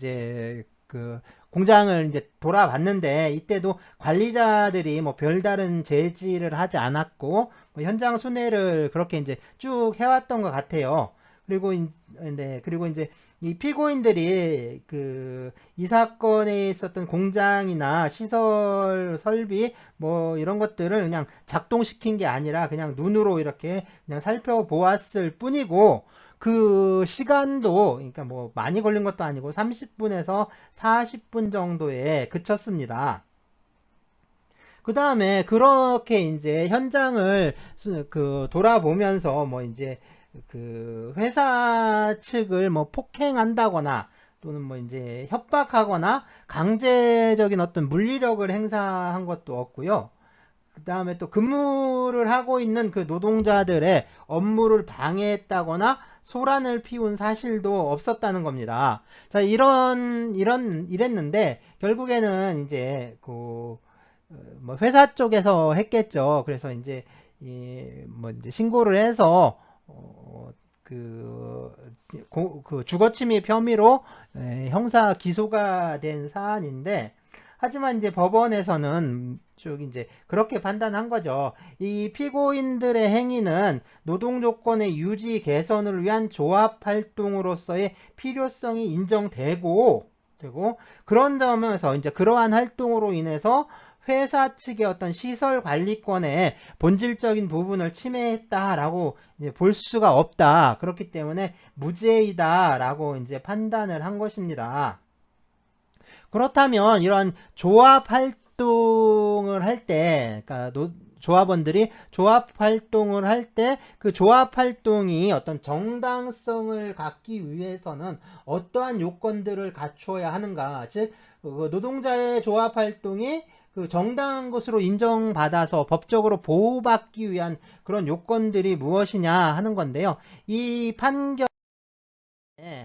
공장을 이제 돌아봤는데, 이때도 관리자들이 뭐 별다른 제지를 하지 않았고, 뭐 현장 순회를 그렇게 이제 쭉 해왔던 것 같아요. 그리고 이제 이 피고인들이 이 사건에 있었던 공장이나 시설 설비 뭐 이런 것들을 그냥 작동시킨 게 아니라 그냥 눈으로 이렇게 그냥 살펴보았을 뿐이고, 그 시간도 그러니까 뭐 많이 걸린 것도 아니고 30분에서 40분 정도에 그쳤습니다. 그 다음에 그렇게 이제 현장을 돌아보면서 뭐 이제 그 회사 측을 뭐 폭행한다거나 또는 뭐 이제 협박하거나 강제적인 어떤 물리력을 행사한 것도 없고요. 그 다음에 또 근무를 하고 있는 그 노동자들의 업무를 방해했다거나 소란을 피운 사실도 없었다는 겁니다. 자, 이랬는데 결국에는 이제 뭐 회사 쪽에서 했겠죠. 그래서 이제 뭐 이제 신고를 해서 그 주거침입 혐의로 형사 기소가 된 사안인데, 하지만 이제 법원에서는 쭉 이제 그렇게 판단한 거죠. 이 피고인들의 행위는 노동조건의 유지 개선을 위한 조합 활동으로서의 필요성이 인정되고, 그런 점에서 이제 그러한 활동으로 인해서 회사 측의 어떤 시설 관리권의 본질적인 부분을 침해했다라고 이제 볼 수가 없다. 그렇기 때문에 무죄이다라고 이제 판단을 한 것입니다. 그렇다면 이런 조합 활동을 할 때, 그러니까 조합원들이 조합 활동을 할 때 그 조합 활동이 어떤 정당성을 갖기 위해서는 어떠한 요건들을 갖추어야 하는가? 즉, 노동자의 조합 활동이 그 정당한 것으로 인정받아서 법적으로 보호받기 위한 그런 요건들이 무엇이냐 하는 건데요. 이 판결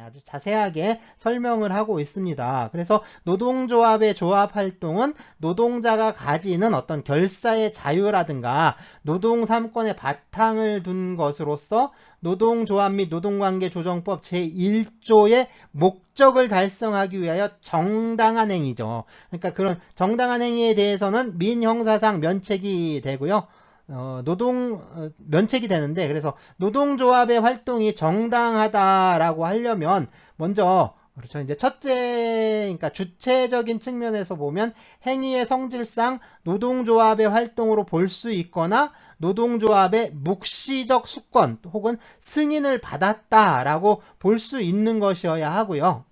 아주 자세하게 설명을 하고 있습니다. 그래서 노동조합의 조합 활동은 노동자가 가지는 어떤 결사의 자유라든가 노동 3권의 바탕을 둔 것으로서 노동조합 및 노동관계조정법 제1조의 목적을 달성하기 위하여 정당한 행위죠. 그러니까 그런 정당한 행위에 대해서는 민형사상 면책이 되고요. 면책이 되는데, 그래서 노동조합의 활동이 정당하다라고 하려면 먼저, 그렇죠. 이제 첫째, 그러니까 주체적인 측면에서 보면 행위의 성질상 노동조합의 활동으로 볼 수 있거나 노동조합의 묵시적 수권 혹은 승인을 받았다라고 볼 수 있는 것이어야 하고요.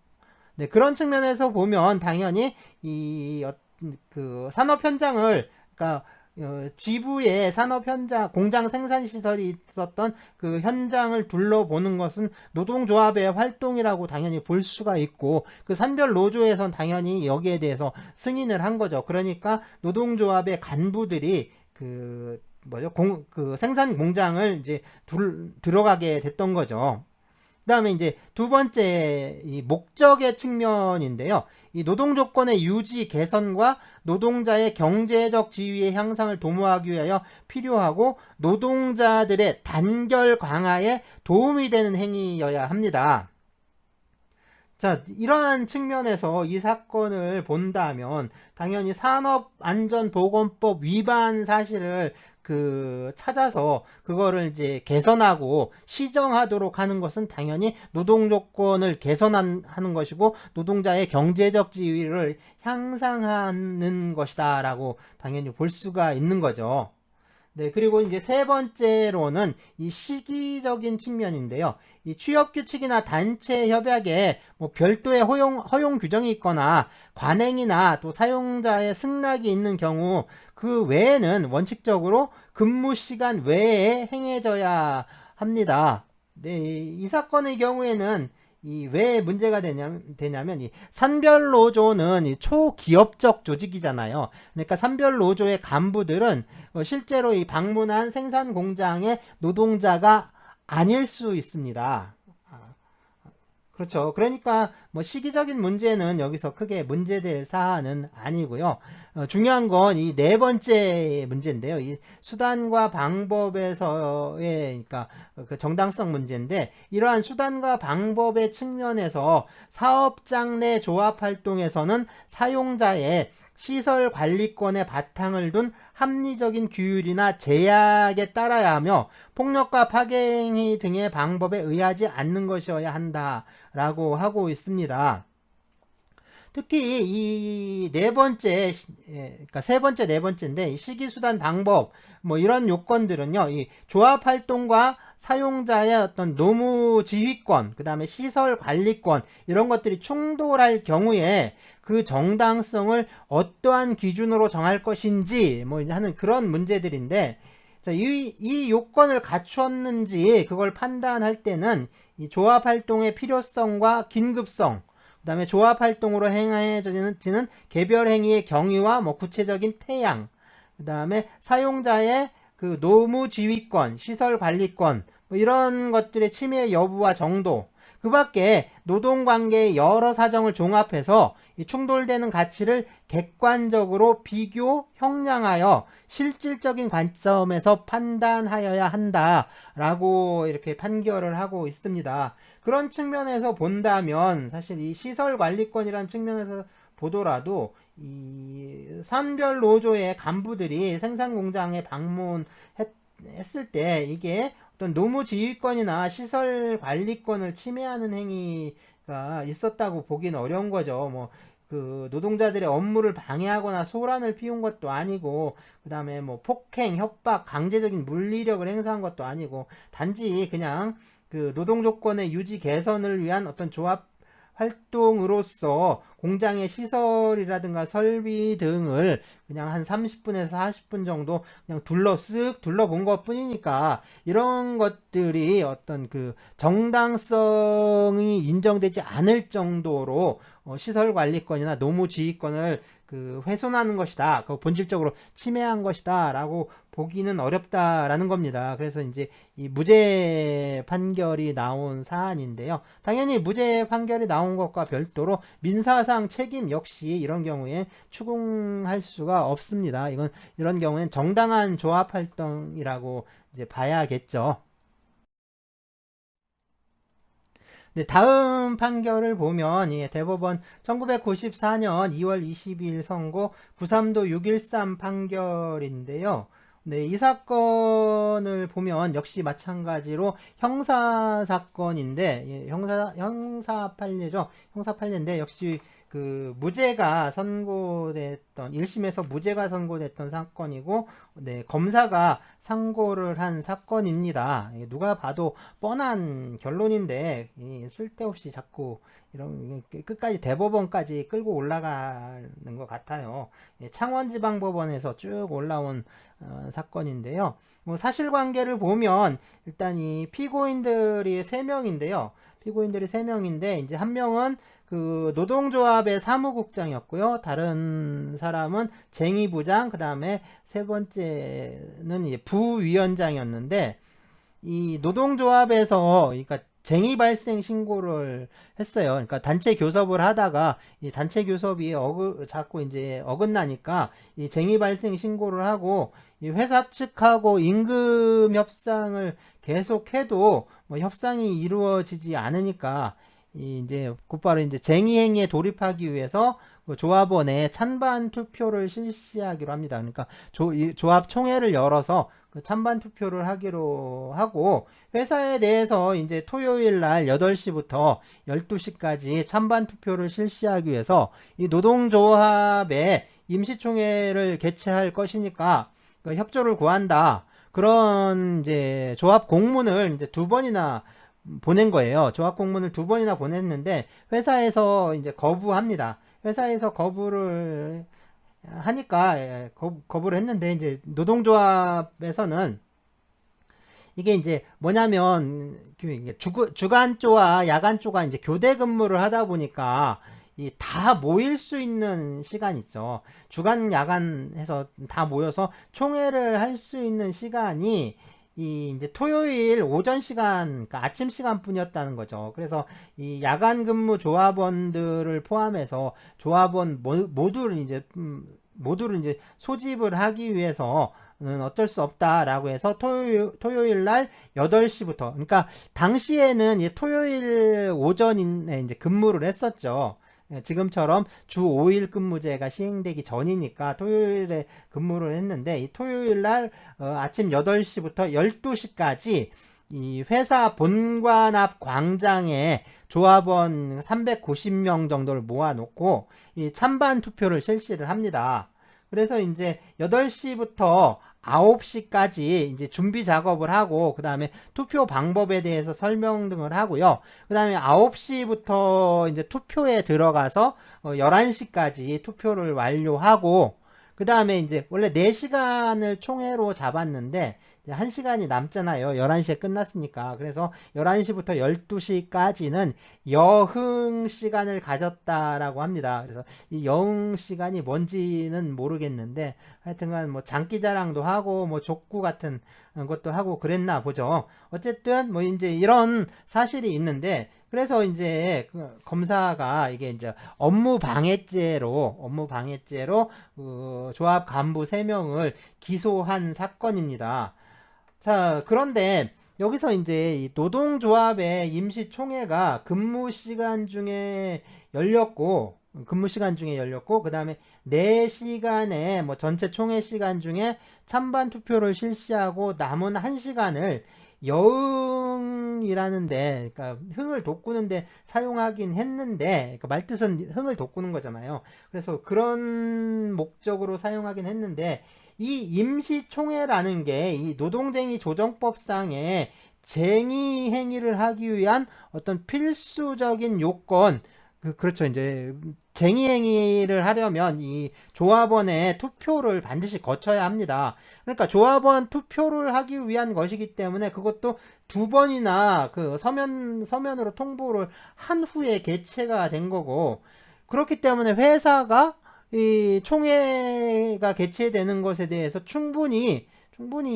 네, 그런 측면에서 보면 당연히 그 산업 현장을, 그러니까 지부의 산업 현장, 공장 생산 시설이 있었던 그 현장을 둘러보는 것은 노동조합의 활동이라고 당연히 볼 수가 있고, 그 산별 노조에선 당연히 여기에 대해서 승인을 한 거죠. 그러니까 노동조합의 간부들이 그 생산 공장을 이제 들어가게 됐던 거죠. 그 다음에 이제 두 번째, 이 목적의 측면인데요. 이 노동 조건의 유지, 개선과 노동자의 경제적 지위의 향상을 도모하기 위하여 필요하고 노동자들의 단결 강화에 도움이 되는 행위여야 합니다. 자, 이러한 측면에서 이 사건을 본다면 당연히 산업안전보건법 위반 사실을 찾아서 그거를 이제 개선하고 시정하도록 하는 것은 당연히 노동 조건을 개선하는 것이고 노동자의 경제적 지위를 향상하는 것이다라고 당연히 볼 수가 있는 거죠. 네, 그리고 이제 세 번째로는 이 시기적인 측면인데요. 이 취업 규칙이나 단체 협약에 뭐 별도의 허용 규정이 있거나 관행이나 또 사용자의 승낙이 있는 경우 그 외에는 원칙적으로 근무 시간 외에 행해져야 합니다. 네, 이 사건의 경우에는 왜 문제가 되냐면 이 산별노조는 이 초기업적 조직이잖아요. 그러니까 산별노조의 간부들은 실제로 이 방문한 생산 공장의 노동자가 아닐 수 있습니다. 그렇죠. 그러니까 뭐 시기적인 문제는 여기서 크게 문제될 사안은 아니고요. 중요한 건 이 네 번째 문제인데요. 이 수단과 방법에서의, 그러니까 그 정당성 문제인데, 이러한 수단과 방법의 측면에서 사업장 내 조합 활동에서는 사용자의 시설 관리권에 바탕을 둔 합리적인 규율이나 제약에 따라야 하며 폭력과 파괴행위 등의 방법에 의하지 않는 것이어야 한다라고 하고 있습니다. 특히 이 네 번째, 그러니까 세 번째, 네 번째인데 이 시기수단 방법 뭐 이런 요건들은요, 이 조합 활동과 사용자의 어떤 노무 지휘권, 그 다음에 시설 관리권 이런 것들이 충돌할 경우에 그 정당성을 어떠한 기준으로 정할 것인지 뭐 하는 그런 문제들인데, 자, 이 요건을 갖추었는지 그걸 판단할 때는 이 조합 활동의 필요성과 긴급성, 그 다음에 조합 활동으로 행해지는 개별 행위의 경위와 뭐 구체적인 태양, 그 다음에 사용자의 그 노무 지휘권, 시설 관리권 뭐 이런 것들의 침해 여부와 정도, 그 밖에 노동관계의 여러 사정을 종합해서 이 충돌되는 가치를 객관적으로 비교, 형량하여 실질적인 관점에서 판단하여야 한다라고 이렇게 판결을 하고 있습니다. 그런 측면에서 본다면 사실 이 시설관리권이라는 측면에서 보더라도 이 산별 노조의 간부들이 생산공장에 방문했을 때 이게 어떤 노무지휘권이나 시설관리권을 침해하는 행위가 있었다고 보기는 어려운 거죠. 뭐 그 노동자들의 업무를 방해하거나 소란을 피운 것도 아니고, 그 다음에 뭐 폭행, 협박, 강제적인 물리력을 행사한 것도 아니고, 단지 그냥 그 노동조건의 유지 개선을 위한 어떤 조합 활동으로서 공장의 시설이라든가 설비 등을 그냥 한 30분에서 40분 정도 그냥 쓱 둘러본 것 뿐이니까, 이런 것들이 어떤 그 정당성이 인정되지 않을 정도로 시설관리권이나 노무지휘권을 그 훼손하는 것이다, 그 본질적으로 침해한 것이다 라고 보기는 어렵다라는 겁니다. 그래서 이제 이 무죄 판결이 나온 사안인데요. 당연히 무죄 판결이 나온 것과 별도로 민사상 책임 역시 이런 경우에 추궁할 수가 없습니다. 이런 경우엔 정당한 조합 활동이라고 이제 봐야겠죠. 네, 다음 판결을 보면 대법원 1994년 2월 22일 선고 9.3도 613 판결인데요. 네, 이 사건을 보면 역시 마찬가지로 형사 사건인데, 형사 판례죠. 형사 판례인데 역시 그 무죄가 선고됐던 1심에서 무죄가 선고됐던 사건이고, 네, 검사가 상고를 한 사건입니다. 누가 봐도 뻔한 결론인데 쓸데없이 자꾸 이런 끝까지 대법원까지 끌고 올라가는 것 같아요. 창원지방법원에서 쭉 올라온 사건인데요. 사실관계를 보면 일단 이 피고인들이 3명인데요. 피고인들이 3명인데 이제 한 명은 그 노동조합의 사무국장이었고요. 다른 사람은 쟁의부장, 그 다음에 세 번째는 이제 부위원장이었는데, 이 노동조합에서 그러니까 쟁의 발생 신고를 했어요. 그러니까 단체 교섭을 하다가 이 단체 교섭이 자꾸 이제 어긋나니까 이 쟁의 발생 신고를 하고, 이 회사 측하고 임금 협상을 계속해도 뭐 협상이 이루어지지 않으니까 이제 곧바로 이제 쟁의 행위에 돌입하기 위해서 그 조합원에 찬반 투표를 실시하기로 합니다. 그러니까 조합 총회를 열어서 그 찬반 투표를 하기로 하고, 회사에 대해서 이제 토요일 날 8시부터 12시까지 찬반 투표를 실시하기 위해서 이 노동조합의 임시총회를 개최할 것이니까 그 협조를 구한다. 그런 이제 조합 공문을 이제 2번이나 보낸 거예요. 조합 공문을 2번이나 보냈는데 회사에서 이제 거부합니다. 회사에서 거부를 하니까 거부를 했는데, 이제 노동조합에서는 이게 이제 뭐냐면 주간조와 야간조가 이제 교대 근무를 하다 보니까 이 다 모일 수 있는 시간 있죠. 주간 야간 해서 다 모여서 총회를 할 수 있는 시간이 이 이제 토요일 오전 시간, 그러니까 아침 시간뿐이었다는 거죠. 그래서 이 야간 근무 조합원들을 포함해서 조합원 모두를 이제 소집을 하기 위해서는 어쩔 수 없다라고 해서 토요일 날 8시부터, 그러니까 당시에는 토요일 오전에 이제 근무를 했었죠. 지금처럼 주 5일 근무제가 시행되기 전이니까 토요일에 근무를 했는데, 이 토요일 날 아침 8시부터 12시까지 이 회사 본관 앞 광장에 조합원 390명 정도를 모아놓고 이 찬반 투표를 실시를 합니다. 그래서 이제 8시부터 9시까지 이제 준비 작업을 하고, 그 다음에 투표 방법에 대해서 설명 등을 하고요. 그 다음에 9시부터 이제 투표에 들어가서 11시까지 투표를 완료하고, 그 다음에 이제 원래 4시간을 총회로 잡았는데 1시간이 남잖아요. 11시에 끝났으니까. 그래서 11시부터 12시까지는 여흥 시간을 가졌다라고 합니다. 그래서 이 여흥 시간이 뭔지는 모르겠는데, 하여튼간 뭐 장기자랑도 하고 뭐 족구 같은 것도 하고 그랬나 보죠. 어쨌든 뭐 이제 이런 사실이 있는데, 그래서 이제 검사가 이게 이제 업무 방해죄로 조합 간부 3명을 기소한 사건입니다. 자, 그런데 여기서 이제 이 노동조합의 임시총회가 근무 시간 중에 열렸고, 그 다음에 4시간에 뭐 전체 총회 시간 중에 찬반 투표를 실시하고 남은 1시간을 여흥이라는데, 그러니까 흥을 돋구는데 사용하긴 했는데, 그러니까 말뜻은 흥을 돋구는 거잖아요. 그래서 그런 목적으로 사용하긴 했는데, 이 임시총회라는 게 이 노동쟁의 조정법상의 쟁의 행위를 하기 위한 어떤 필수적인 요건, 그렇죠. 이제 쟁의 행위를 하려면 이 조합원의 투표를 반드시 거쳐야 합니다. 그러니까 조합원 투표를 하기 위한 것이기 때문에 그것도 2번이나 그 서면으로 통보를 한 후에 개최가 된 거고, 그렇기 때문에 회사가 이 총회가 개최되는 것에 대해서 충분히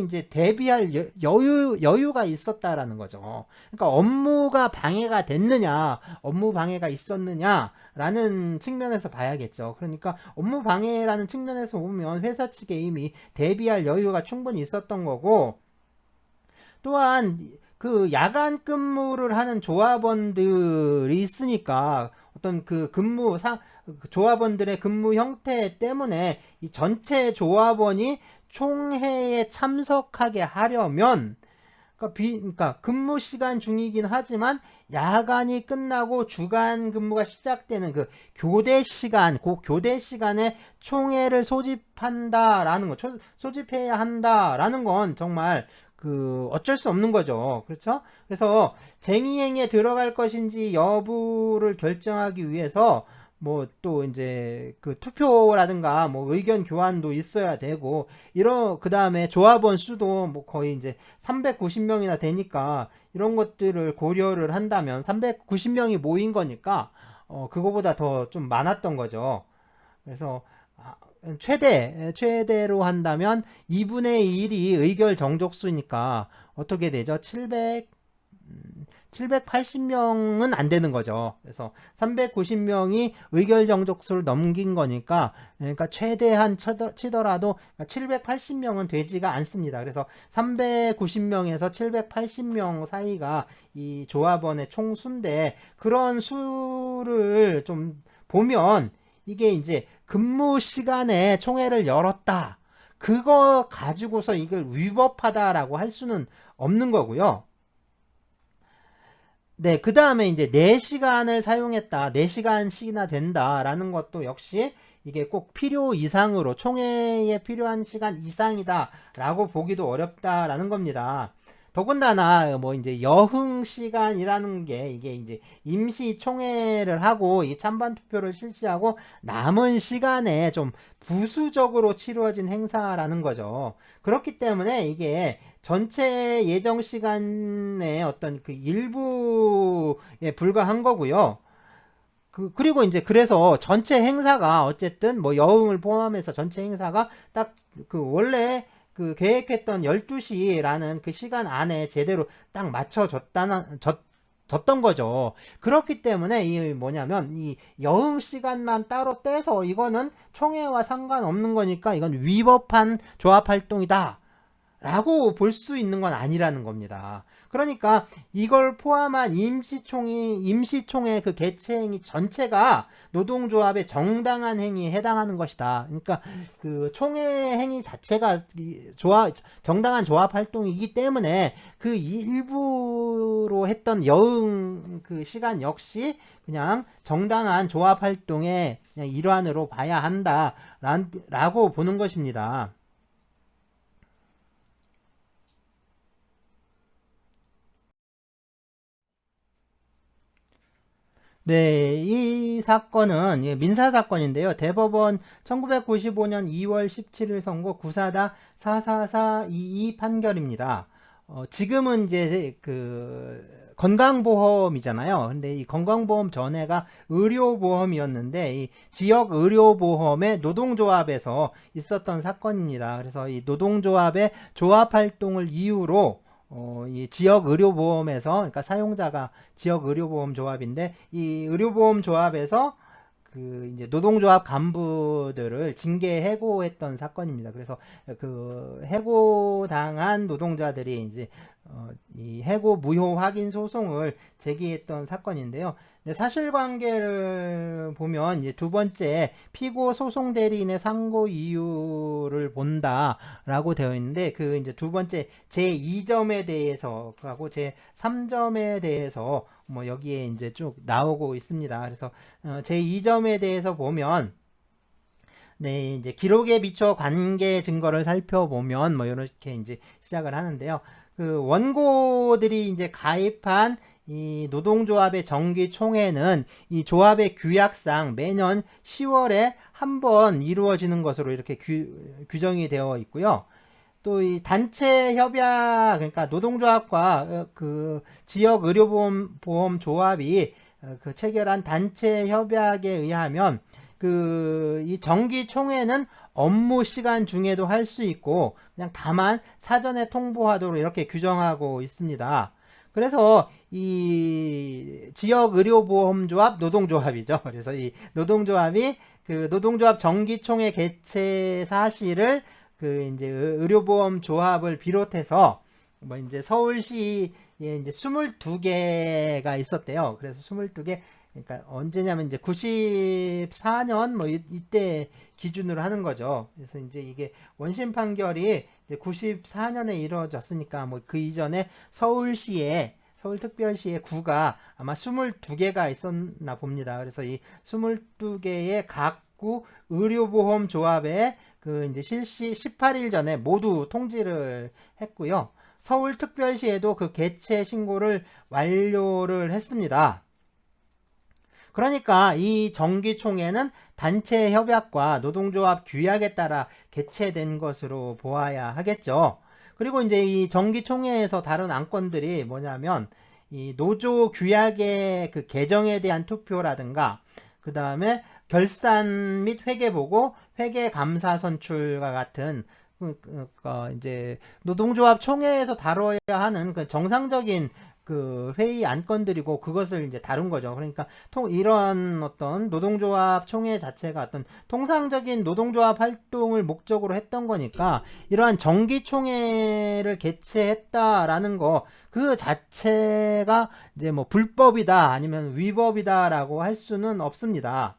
이제 대비할 여유가 있었다라는 거죠. 그러니까 업무가 방해가 됐느냐, 업무 방해가 있었느냐라는 측면에서 봐야겠죠. 그러니까 업무 방해라는 측면에서 보면 회사 측에 이미 대비할 여유가 충분히 있었던 거고, 또한 그 야간 근무를 하는 조합원들이 있으니까 어떤 그 조합원들의 근무 형태 때문에 이 전체 조합원이 총회에 회의에 참석하게 하려면 그러니까 근무 시간 중이긴 하지만 야간이 끝나고 주간 근무가 시작되는 그 교대 시간, 그 교대 시간에 총회를 소집한다라는 거, 소집해야 한다라는 건 정말 어쩔 수 없는 거죠. 그렇죠? 그래서 쟁의행위에 들어갈 것인지 여부를 결정하기 위해서 뭐 또 이제 투표라든가 뭐 의견 교환도 있어야 되고 그 다음에 조합원 수도 뭐 거의 이제 390명이나 되니까 이런 것들을 고려를 한다면 390명이 모인 거니까 그거보다 더 좀 많았던 거죠. 그래서 최대로 한다면 2분의 1이 의결 정족수니까 어떻게 되죠? 780명은 안 되는 거죠. 그래서 390명이 의결 정족수를 넘긴 거니까, 그러니까 최대한 치더라도 780명은 되지가 않습니다. 그래서 390명에서 780명 사이가 이 조합원의 총수인데, 그런 수를 좀 보면 이게 이제 근무 시간에 총회를 열었다. 그거 가지고서 이걸 위법하다라고 할 수는 없는 거고요. 네, 그 다음에 이제 4시간을 사용했다. 4시간씩이나 된다라는 것도 역시 이게 꼭 필요 이상으로, 총회에 필요한 시간 이상이다 라고 보기도 어렵다라는 겁니다. 더군다나 뭐 이제 여흥 시간이라는 게 이게 이제 임시 총회를 하고 이 찬반 투표를 실시하고 남은 시간에 좀 부수적으로 치루어진 행사라는 거죠. 그렇기 때문에 이게 전체 예정 시간의 어떤 일부에 불과한 거고요. 그리고 이제 그래서 전체 행사가 어쨌든 뭐 여흥을 포함해서 전체 행사가 딱 원래 계획했던 12시라는 그 시간 안에 제대로 딱 졌던 거죠. 그렇기 때문에 이 뭐냐면 이 여흥 시간만 따로 떼서 이거는 총회와 상관없는 거니까 이건 위법한 조합 활동이다 라고 볼 수 있는 건 아니라는 겁니다. 그러니까 이걸 포함한 임시총회 그 개최행위 전체가 노동조합의 정당한 행위에 해당하는 것이다. 그러니까 총회 행위 자체가 정당한 조합 활동이기 때문에 그 일부로 했던 여흥 시간 역시 그냥 정당한 조합 활동의 그냥 일환으로 봐야 한다라고 보는 것입니다. 네, 이 사건은 민사사건인데요. 대법원 1995년 2월 17일 선고 9사다 44422 판결입니다. 지금은 이제 건강보험이잖아요. 근데 이 건강보험 전에가 의료보험이었는데 이 지역 의료보험의 노동조합에서 있었던 사건입니다. 그래서 이 노동조합의 조합활동을 이유로 이 지역 의료보험에서, 그러니까 사용자가 지역 의료보험 조합인데, 이 의료보험 조합에서 이제 노동조합 간부들을 징계 해고했던 사건입니다. 그래서 해고당한 노동자들이 이제 이 해고 무효 확인 소송을 제기했던 사건인데요. 사실관계를 보면 이제 두 번째 피고 소송 대리인의 상고 이유를 본다라고 되어 있는데 이제 두 번째 제2점에 대해서 하고 제3점에 대해서 뭐 여기에 이제 쭉 나오고 있습니다. 그래서 제2점에 대해서 보면 네, 이제 기록에 비춰 관계 증거를 살펴보면 뭐 이렇게 이제 시작을 하는데요. 원고들이 이제 가입한 이 노동조합의 정기 총회는 이 조합의 규약상 매년 10월에 한 번 이루어지는 것으로 이렇게 규정이 되어 있고요. 또 이 단체 협약, 그러니까 노동조합과 지역 의료보험 조합이 체결한 단체 협약에 의하면 이 정기 총회는 업무 시간 중에도 할 수 있고 그냥 다만 사전에 통보하도록 이렇게 규정하고 있습니다. 그래서 이 지역 의료보험조합 노동조합이죠. 그래서 이 노동조합이 노동조합 정기총회 개최 사실을 이제 의료보험조합을 비롯해서 뭐 이제 서울시에 이제 22개가 있었대요. 그래서 22개 그러니까 언제냐면 이제 94년 뭐 이때 기준으로 하는 거죠. 그래서 이제 이게 원심 판결이 이제 94년에 이루어졌으니까 뭐 그 이전에 서울특별시의 구가 아마 22개가 있었나 봅니다. 그래서 이 22개의 각구 의료보험조합에 그 이제 실시 18일 전에 모두 통지를 했고요. 서울특별시에도 그 개최 신고를 완료를 했습니다. 그러니까 이 정기총회는 단체 협약과 노동조합 규약에 따라 개최된 것으로 보아야 하겠죠. 그리고 이제 이 정기총회에서 다룬 안건들이 뭐냐면 이 노조 규약의 그 개정에 대한 투표라든가 그 다음에 결산 및 회계보고, 회계감사 선출과 같은 이제 노동조합 총회에서 다뤄야 하는 그 정상적인 그 회의 안건들이고 그것을 이제 다룬 거죠. 그러니까 이런 어떤 노동조합 총회 자체가 어떤 통상적인 노동조합 활동을 목적으로 했던 거니까 이러한 정기총회를 개최했다라는 거 그 자체가 이제 뭐 불법이다 아니면 위법이다라고 할 수는 없습니다.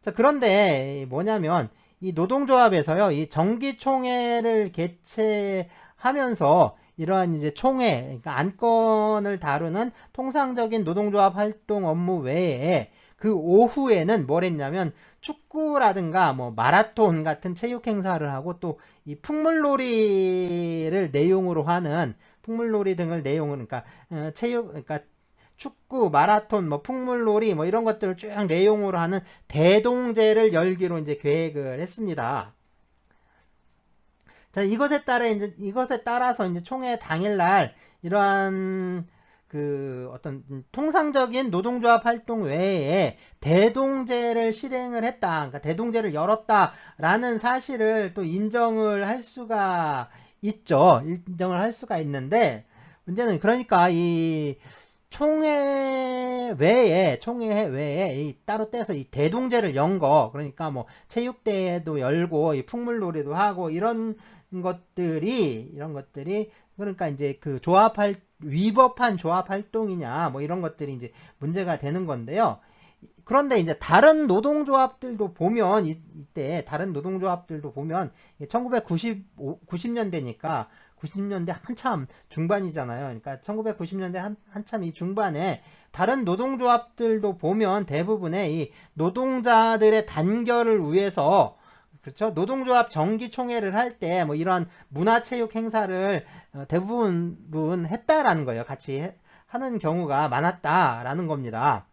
자, 그런데 뭐냐면 이 노동조합에서요, 이 정기총회를 개최하면서 이러한 이제 총회, 그러니까 안건을 다루는 통상적인 노동조합 활동 업무 외에 그 오후에는 뭘 했냐면 축구라든가 뭐 마라톤 같은 체육 행사를 하고 또 이 풍물놀이를 내용으로 하는 풍물놀이 등을 내용으로 그러니까 그러니까 축구, 마라톤, 뭐 풍물놀이 뭐 이런 것들을 쭉 내용으로 하는 대동제를 열기로 이제 계획을 했습니다. 자, 이것에 따라서 이제 총회 당일날 이러한 그 어떤 통상적인 노동조합 활동 외에 대동제를 실행을 했다. 그러니까 대동제를 열었다라는 사실을 또 인정을 할 수가 있죠. 인정을 할 수가 있는데 문제는 그러니까 이 총회 외에 이 따로 떼서 이 대동제를 연 거, 그러니까 뭐 체육대회도 열고 이 풍물놀이도 하고 이런 것들이 그러니까 이제 그 위법한 조합 활동이냐 뭐 이런 것들이 이제 문제가 되는 건데요. 그런데 이제 다른 노동조합들도 보면 이때 다른 노동조합들도 보면 1990년대니까 90년대 한참 중반이잖아요. 그러니까 1990년대 한참 이 중반에 다른 노동조합들도 보면 대부분의 이 노동자들의 단결을 위해서 그렇죠. 노동조합 정기총회를 할 때 뭐 이런 문화체육 행사를 대부분 했다라는 거예요. 같이 하는 경우가 많았다라는 겁니다.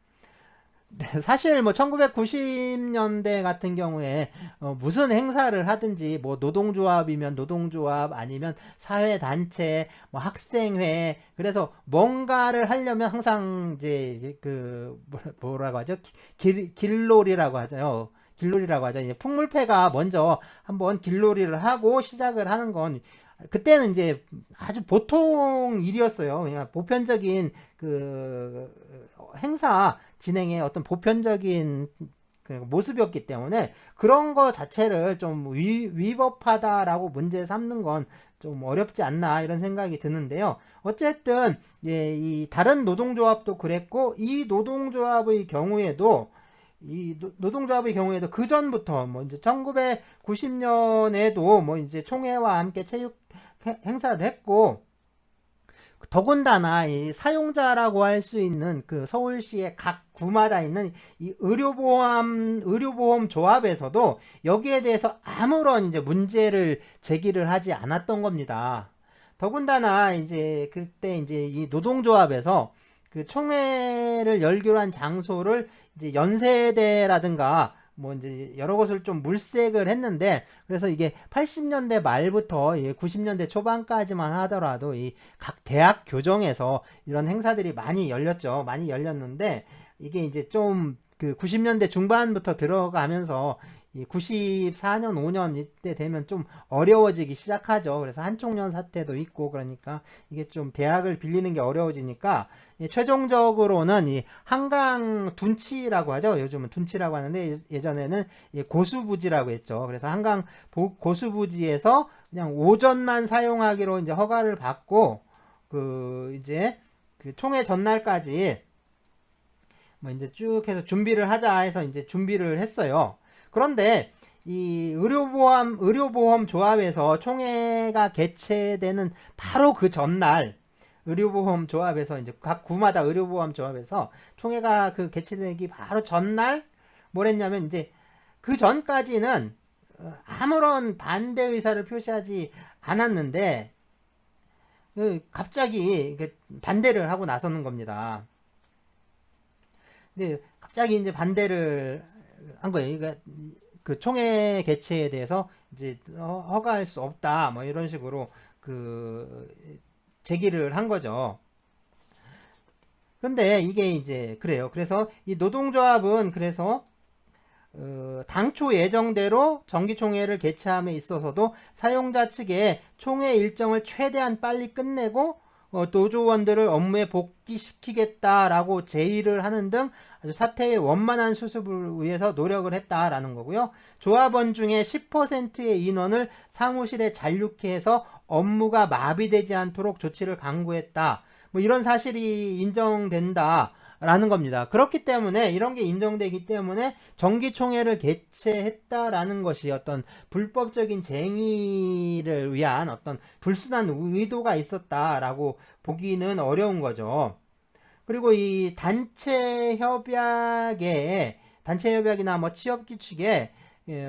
사실 뭐 1990년대 같은 경우에 무슨 행사를 하든지 뭐 노동조합이면 노동조합 아니면 사회단체 뭐 학생회 그래서 뭔가를 하려면 항상 이제 그 뭐라고 하죠? 길놀이라고 하죠. 길놀이라고 하죠. 이제 풍물패가 먼저 한번 길놀이를 하고 시작을 하는 건 그때는 이제 아주 보통 일이었어요. 그냥 보편적인 그 행사 진행의 어떤 보편적인 모습이었기 때문에 그런 거 자체를 좀 위법하다라고 문제 삼는 건 좀 어렵지 않나 이런 생각이 드는데요. 어쨌든 예, 이 다른 노동조합도 그랬고 이 노동조합의 경우에도 그 전부터 뭐 이제 1990년에도 뭐 이제 총회와 함께 체육 행사를 했고 더군다나 이 사용자라고 할 수 있는 그 서울시의 각 구마다 있는 이 의료보험 조합에서도 여기에 대해서 아무런 이제 문제를 제기를 하지 않았던 겁니다. 더군다나 이제 그때 이제 이 노동조합에서 그 총회를 열기로 한 장소를 이제 연세대라든가 뭐 이제 여러 것을 좀 물색을 했는데 그래서 이게 80년대 말부터 90년대 초반까지만 하더라도 이 각 대학 교정에서 이런 행사들이 많이 열렸죠. 많이 열렸는데 이게 이제 좀 그 90년대 중반부터 들어가면서 이 94년 5년 이때 되면 좀 어려워지기 시작하죠. 그래서 한총련 사태도 있고 그러니까 이게 좀 대학을 빌리는 게 어려워지니까 최종적으로는 이 한강 둔치라고 하죠. 요즘은 둔치라고 하는데 예전에는 고수부지라고 했죠. 그래서 한강 고수부지에서 그냥 오전만 사용하기로 이제 허가를 받고 그 이제 그 총회 전날까지 뭐 이제 쭉 해서 준비를 하자 해서 이제 준비를 했어요. 그런데 이 의료보험 조합에서 총회가 개최되는 바로 그 전날, 의료보험 조합에서 이제 각 구마다 의료보험 조합에서 총회가 그 개최되기 바로 전날 뭘 했냐면, 이제 그 전까지는 아무런 반대 의사를 표시하지 않았는데 갑자기 반대를 하고 나서는 겁니다. 근데 갑자기 이제 반대를 한 거예요. 그러니까 그 총회 개최에 대해서 이제 허가할 수 없다, 뭐 이런 식으로 그 제기를 한 거죠. 그런데 이게 이제 그래요. 그래서 이 노동조합은 그래서 당초 예정대로 정기총회를 개최함에 있어서도 사용자 측에 총회 일정을 최대한 빨리 끝내고 노조원들을 업무에 복귀시키겠다라고 제의를 하는 등 아주 사태의 원만한 수습을 위해서 노력을 했다라는 거고요. 조합원 중에 10%의 인원을 사무실에 잔류케 해서 업무가 마비되지 않도록 조치를 강구했다. 뭐 이런 사실이 인정된다 라는 겁니다. 그렇기 때문에, 이런 게 인정되기 때문에 정기총회를 개최했다라는 것이 어떤 불법적인 쟁의를 위한 어떤 불순한 의도가 있었다라고 보기는 어려운 거죠. 그리고 이 단체 협약이나 뭐 취업 규칙에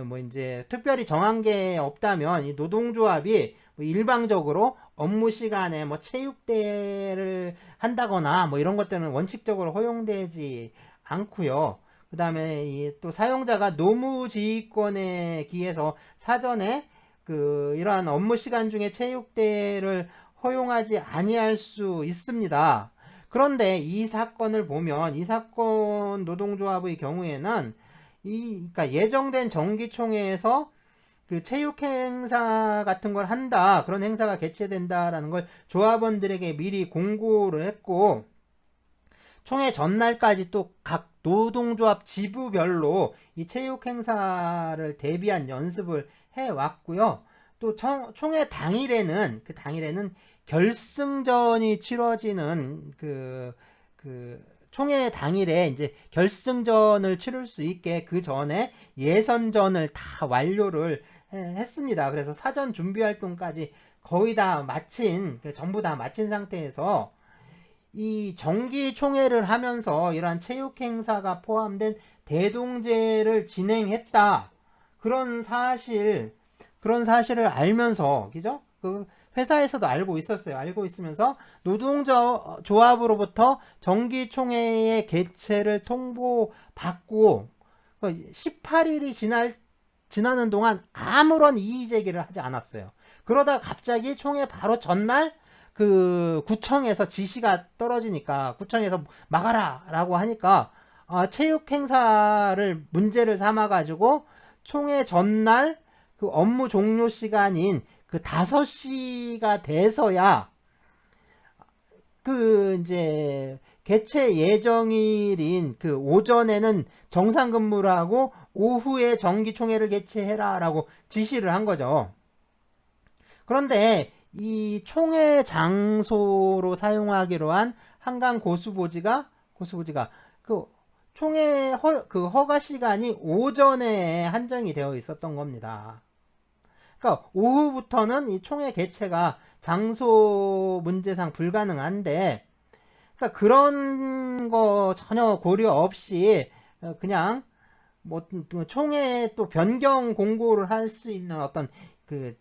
뭐 이제 특별히 정한 게 없다면 이 노동조합이 뭐 일방적으로 업무 시간에 뭐 체육대회를 한다거나 뭐 이런 것들은 원칙적으로 허용되지 않고요. 그 다음에 또 사용자가 노무지휘권에 기해서 사전에 이러한 업무 시간 중에 체육대회를 허용하지 아니할 수 있습니다. 그런데 이 사건을 보면, 이 사건 노동조합의 경우에는 그러니까 예정된 정기총회에서 그 체육 행사 같은 걸 한다, 그런 행사가 개최된다라는 걸 조합원들에게 미리 공고를 했고, 총회 전날까지 또 각 노동조합 지부별로 이 체육 행사를 대비한 연습을 해 왔고요. 또 총회 당일에는 결승전이 치러지는 총회 당일에 이제 결승전을 치를 수 있게 그 전에 예선전을 다 완료를 했습니다. 그래서 사전 준비 활동까지 거의 다 전부 다 마친 상태에서 이 정기 총회를 하면서 이러한 체육 행사가 포함된 대동제를 진행했다, 그런 사실을 알면서, 그죠? 그 회사에서도 알고 있었어요. 알고 있으면서 노동조합으로부터 정기총회의 개최를 통보받고 18일이 지나는 동안 아무런 이의 제기를 하지 않았어요. 그러다 갑자기 총회 바로 전날 구청에서 지시가 떨어지니까, 구청에서 막아라 라고 하니까 체육 행사를 문제를 삼아가지고 총회 전날 업무 종료 시간인 5시가 돼서야 이제 개최 예정일인 오전에는 정상 근무를 하고 오후에 정기총회를 개최해라 라고 지시를 한 거죠. 그런데 이 총회 장소로 사용하기로 한 한강 고수부지가 총회 허가 시간이 오전에 한정이 되어 있었던 겁니다. 그러니까 오후부터는 이 총회 개최가 장소 문제상 불가능한데, 그러니까 그런 거 전혀 고려 없이 그냥 뭐 총회 또 변경 공고를 할 수 있는 어떤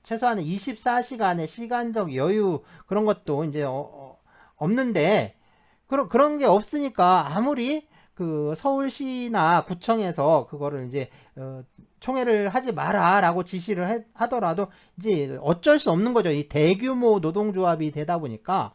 최소한 24시간의 시간적 여유, 그런 것도 이제 없는데, 그런 게 없으니까 아무리 서울시나 구청에서 그거를 이제 총회를 하지 마라 라고 지시를 하더라도 이제 어쩔 수 없는 거죠. 이 대규모 노동조합이 되다 보니까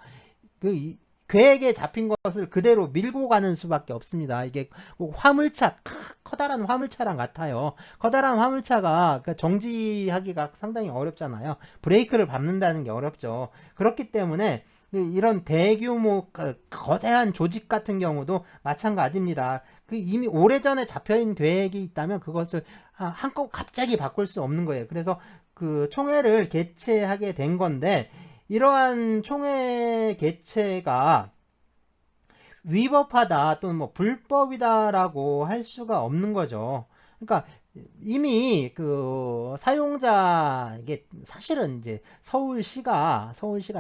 계획에 잡힌 것을 그대로 밀고 가는 수밖에 없습니다. 이게 화물차, 커다란 화물차랑 같아요. 커다란 화물차가 정지하기가 상당히 어렵잖아요. 브레이크를 밟는다는 게 어렵죠. 그렇기 때문에 이런 대규모 거대한 조직 같은 경우도 마찬가지입니다. 이미 오래전에 잡혀있는 계획이 있다면 그것을 한껏 갑자기 바꿀 수 없는 거예요. 그래서 총회를 개최하게 된 건데, 이러한 총회 개최가 위법하다 또는 뭐 불법이다라고 할 수가 없는 거죠. 그러니까 이미 그 사용자 이게 사실은 이제 서울시가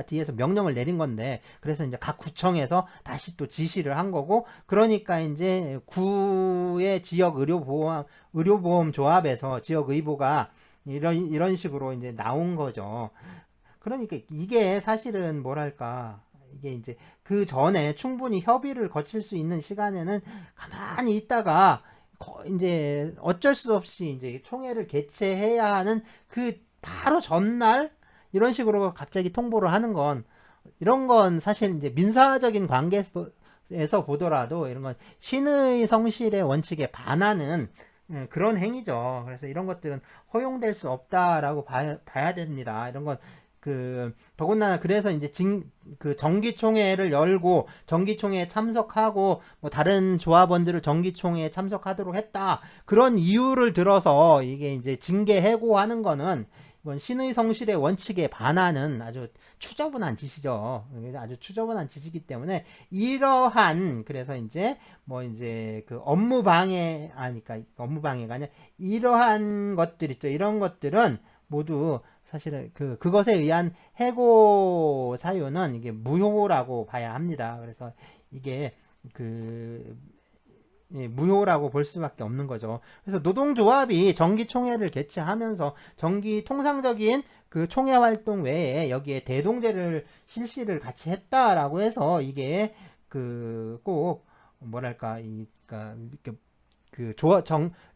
뒤에서 명령을 내린 건데, 그래서 이제 각 구청에서 다시 또 지시를 한 거고, 그러니까 이제 구의 지역 의료보험 조합에서 지역 의보가 이런 식으로 이제 나온 거죠. 그러니까 이게 사실은 뭐랄까, 이게 이제 그 전에 충분히 협의를 거칠 수 있는 시간에는 가만히 있다가 이제 어쩔 수 없이 이제 총회를 개최해야 하는 그 바로 전날 이런 식으로 갑자기 통보를 하는 건, 이런 건 사실 이제 민사적인 관계에서 보더라도 이런 건 신의 성실의 원칙에 반하는 그런 행위죠. 그래서 이런 것들은 허용될 수 없다라고 봐야 됩니다. 이런 건 더군다나 그래서 이제 그 정기총회를 열고 정기총회에 참석하고 뭐 다른 조합원들을 정기총회에 참석하도록 했다, 그런 이유를 들어서 이게 이제 징계 해고하는 거는 이건 신의 성실의 원칙에 반하는 아주 추저분한 짓이죠. 아주 추저분한 짓이기 때문에 이러한, 그래서 이제 뭐 이제 그 업무 방해가 아니라 이러한 것들 있죠. 이런 것들은 모두 사실은 그것에 의한 해고 사유는 이게 무효라고 봐야 합니다. 그래서 이게 무효라고 볼 수밖에 없는 거죠. 그래서 노동조합이 정기총회를 개최하면서 통상적인 그 총회 활동 외에 여기에 대동제를 실시를 같이 했다라고 해서 이게 꼭 뭐랄까,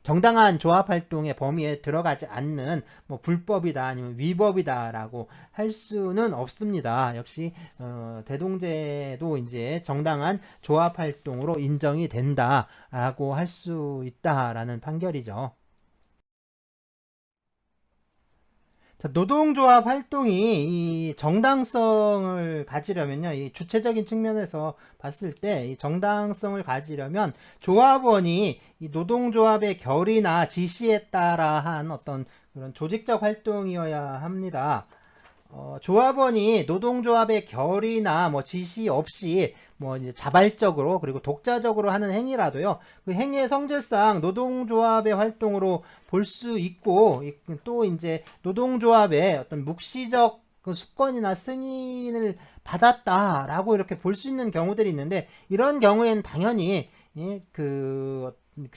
정당한 조합 활동의 범위에 들어가지 않는 뭐 불법이다 아니면 위법이다라고 할 수는 없습니다. 역시 대동제도 이제 정당한 조합 활동으로 인정이 된다라고 할 수 있다라는 판결이죠. 자, 노동조합 활동이 이 정당성을 가지려면요, 이 주체적인 측면에서 봤을 때 이 정당성을 가지려면 조합원이 이 노동조합의 결의나 지시에 따라 한 어떤 그런 조직적 활동이어야 합니다. 조합원이 노동조합의 결의나 뭐 지시 없이 뭐 이제 자발적으로 그리고 독자적으로 하는 행위라도요, 그 행위의 성질상 노동조합의 활동으로 볼 수 있고, 또 이제 노동조합의 어떤 묵시적 그 수권이나 승인을 받았다라고 이렇게 볼 수 있는 경우들이 있는데, 이런 경우에는 당연히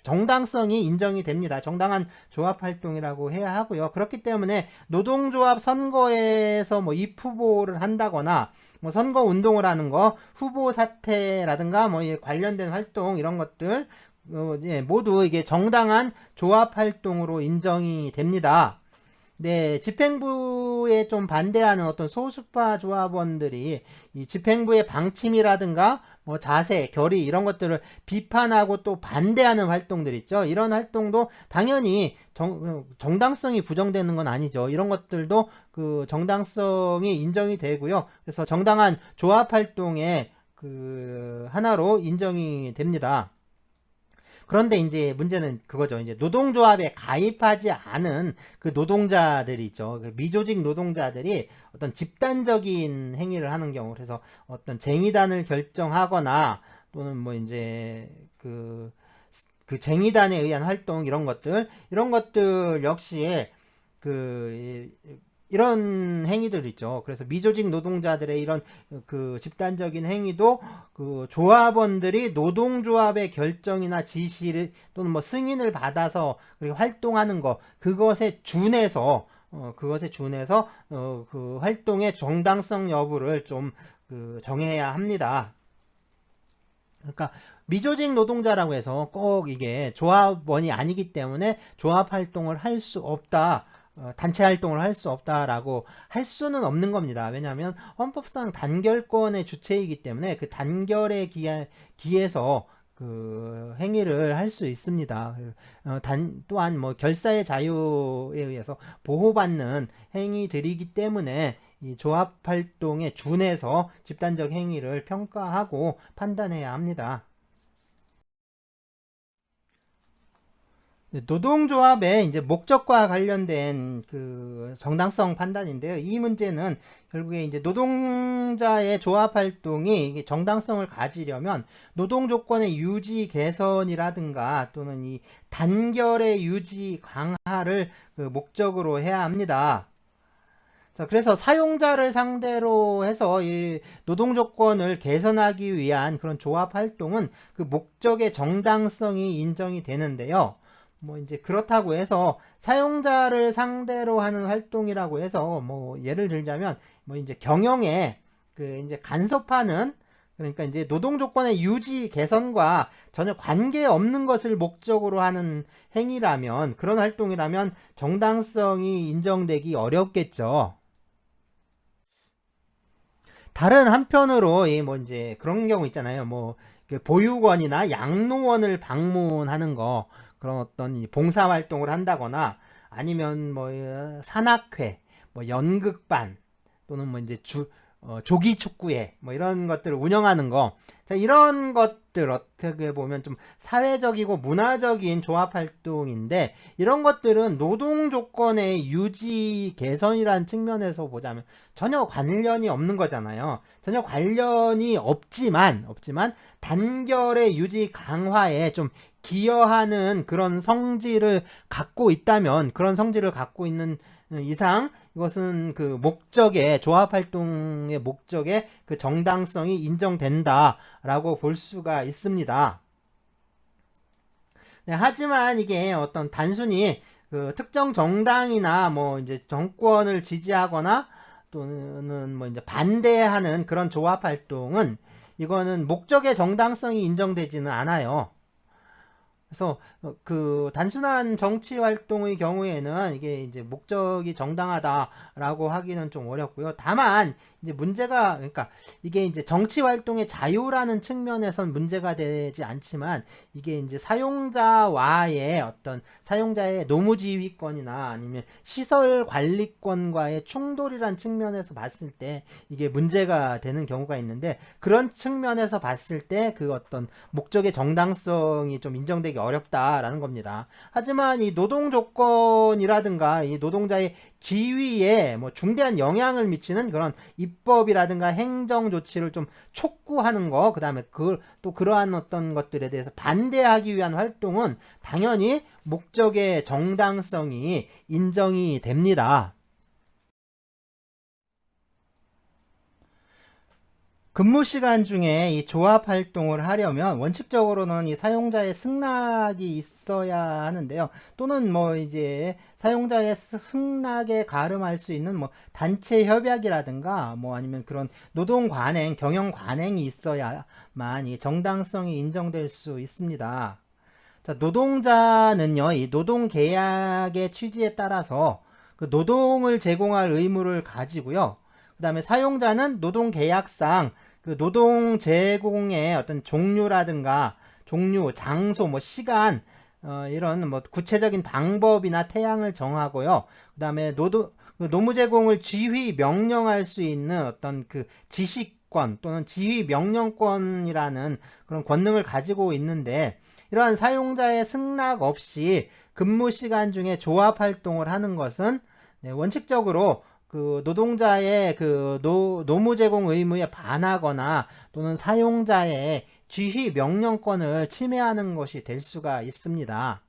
정당성이 인정이 됩니다. 정당한 조합 활동이라고 해야 하고요. 그렇기 때문에 노동조합 선거에서 뭐 입후보를 한다거나 뭐 선거 운동을 하는 거, 후보 사퇴라든가 뭐 관련된 활동, 이런 것들 모두 이게 정당한 조합 활동으로 인정이 됩니다. 네, 집행부에 좀 반대하는 어떤 소수파 조합원들이 이 집행부의 방침이라든가 뭐 자세, 결의 이런 것들을 비판하고 또 반대하는 활동들 있죠. 이런 활동도 당연히 정당성이 부정되는 건 아니죠. 이런 것들도 그 정당성이 인정이 되고요. 그래서 정당한 조합 활동의 하나로 인정이 됩니다. 그런데 이제 문제는 그거죠. 이제 노동조합에 가입하지 않은 그 노동자들이 있죠. 미조직 노동자들이 어떤 집단적인 행위를 하는 경우, 그래서 어떤 쟁의단을 결정하거나 또는 뭐 이제 그 쟁의단에 의한 활동, 이런 것들 역시 이런 행위들 있죠. 그래서 미조직 노동자들의 이런 집단적인 행위도 조합원들이 노동조합의 결정이나 지시를 또는 뭐 승인을 받아서 그리고 활동하는 거, 그것에 준해서 그 활동의 정당성 여부를 좀 정해야 합니다. 그러니까 미조직 노동자라고 해서 꼭 이게 조합원이 아니기 때문에 조합 활동을 할 수 없다, 단체 활동을 할 수 없다라고 할 수는 없는 겁니다. 왜냐하면 헌법상 단결권의 주체이기 때문에 그 단결에 기해서 행위를 할 수 있습니다. 또한 뭐 결사의 자유에 의해서 보호받는 행위들이기 때문에 이 조합 활동에 준해서 집단적 행위를 평가하고 판단해야 합니다. 노동조합의 이제 목적과 관련된 그 정당성 판단인데요. 이 문제는 결국에 이제 노동자의 조합 활동이 이게 정당성을 가지려면 노동 조건의 유지 개선이라든가 또는 이 단결의 유지 강화를 그 목적으로 해야 합니다. 자, 그래서 사용자를 상대로 해서 이 노동 조건을 개선하기 위한 그런 조합 활동은 그 목적의 정당성이 인정이 되는데요. 뭐 이제 그렇다고 해서 사용자를 상대로 하는 활동이라고 해서 뭐 예를 들자면 뭐 이제 경영에 그 이제 간섭하는, 그러니까 이제 노동 조건의 유지 개선과 전혀 관계 없는 것을 목적으로 하는 행위라면, 그런 활동이라면 정당성이 인정되기 어렵겠죠. 다른 한편으로 이 뭐 이제 그런 경우 있잖아요. 뭐 보육원이나 양로원을 방문하는 거, 그런 어떤 이 봉사 활동을 한다거나 아니면 뭐 산악회, 뭐 연극반 또는 뭐 이제 조기 축구회 뭐 이런 것들을 운영하는 거. 자, 이런 것들 어떻게 보면 좀 사회적이고 문화적인 조합 활동인데, 이런 것들은 노동 조건의 유지 개선이라는 측면에서 보자면 전혀 관련이 없는 거잖아요. 전혀 관련이 없지만 단결의 유지 강화에 좀 기여하는 그런 성질을 갖고 있다면, 그런 성질을 갖고 있는 이상 이것은 그 목적의 조합 활동의 목적의 그 정당성이 인정된다라고 볼 수가 있습니다. 네, 하지만 이게 어떤 단순히 그 특정 정당이나 뭐 이제 정권을 지지하거나 또는 뭐 이제 반대하는 그런 조합 활동은 이거는 목적의 정당성이 인정되지는 않아요. 그래서 그 단순한 정치 활동의 경우에는 이게 이제 목적이 정당하다라고 하기는 좀 어렵고요. 다만 이제 문제가, 그러니까 이게 이제 정치 활동의 자유라는 측면에선 문제가 되지 않지만, 이게 이제 사용자와의 어떤 사용자의 노무지휘권이나 아니면 시설 관리권과의 충돌이란 측면에서 봤을 때 이게 문제가 되는 경우가 있는데, 그런 측면에서 봤을 때 그 어떤 목적의 정당성이 좀 인정되기 어렵다라는 겁니다. 하지만 이 노동 조건이라든가 이 노동자의 지위에 뭐 중대한 영향을 미치는 그런 입법이라든가 행정 조치를 좀 촉구하는 거, 그다음에 또 그러한 어떤 것들에 대해서 반대하기 위한 활동은 당연히 목적의 정당성이 인정이 됩니다. 근무 시간 중에 이 조합 활동을 하려면 원칙적으로는 이 사용자의 승낙이 있어야 하는데요. 또는 뭐 이제 사용자의 승낙에 가름할 수 있는 뭐 단체 협약이라든가 뭐 아니면 그런 노동 관행, 경영 관행이 있어야만 이 정당성이 인정될 수 있습니다. 자, 노동자는요, 이 노동 계약의 취지에 따라서 그 노동을 제공할 의무를 가지고요. 그 다음에 사용자는 노동 계약상 그 노동 제공의 어떤 종류라든가 종류, 장소, 뭐 시간, 이런 뭐 구체적인 방법이나 태양을 정하고요. 그 다음에 노무 제공을 지휘 명령할 수 있는 어떤 그 지시권 또는 지휘 명령권이라는 그런 권능을 가지고 있는데, 이러한 사용자의 승낙 없이 근무 시간 중에 조합 활동을 하는 것은 원칙적으로 그 노동자의 그 노무 제공 의무에 반하거나 또는 사용자의 지휘 명령권을 침해하는 것이 될 수가 있습니다.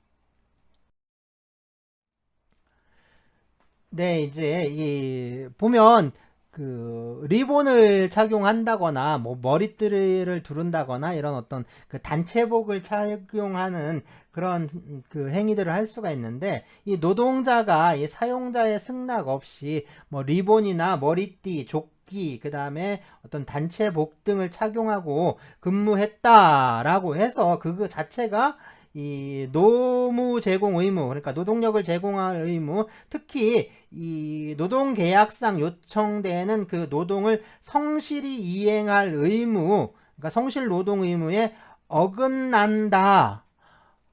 네, 이제 보면 그 리본을 착용한다거나 뭐 머리띠를 두른다거나 이런 어떤 그 단체복을 착용하는 그런 그 행위들을 할 수가 있는데, 이 노동자가 이 사용자의 승낙 없이 뭐 리본이나 머리띠, 조끼, 그 다음에 어떤 단체복 등을 착용하고 근무했다라고 해서 그 자체가 이 노무 제공 의무, 그러니까 노동력을 제공할 의무, 특히 이 노동계약상 요청되는 그 노동을 성실히 이행할 의무, 그러니까 성실 노동 의무에 어긋난다,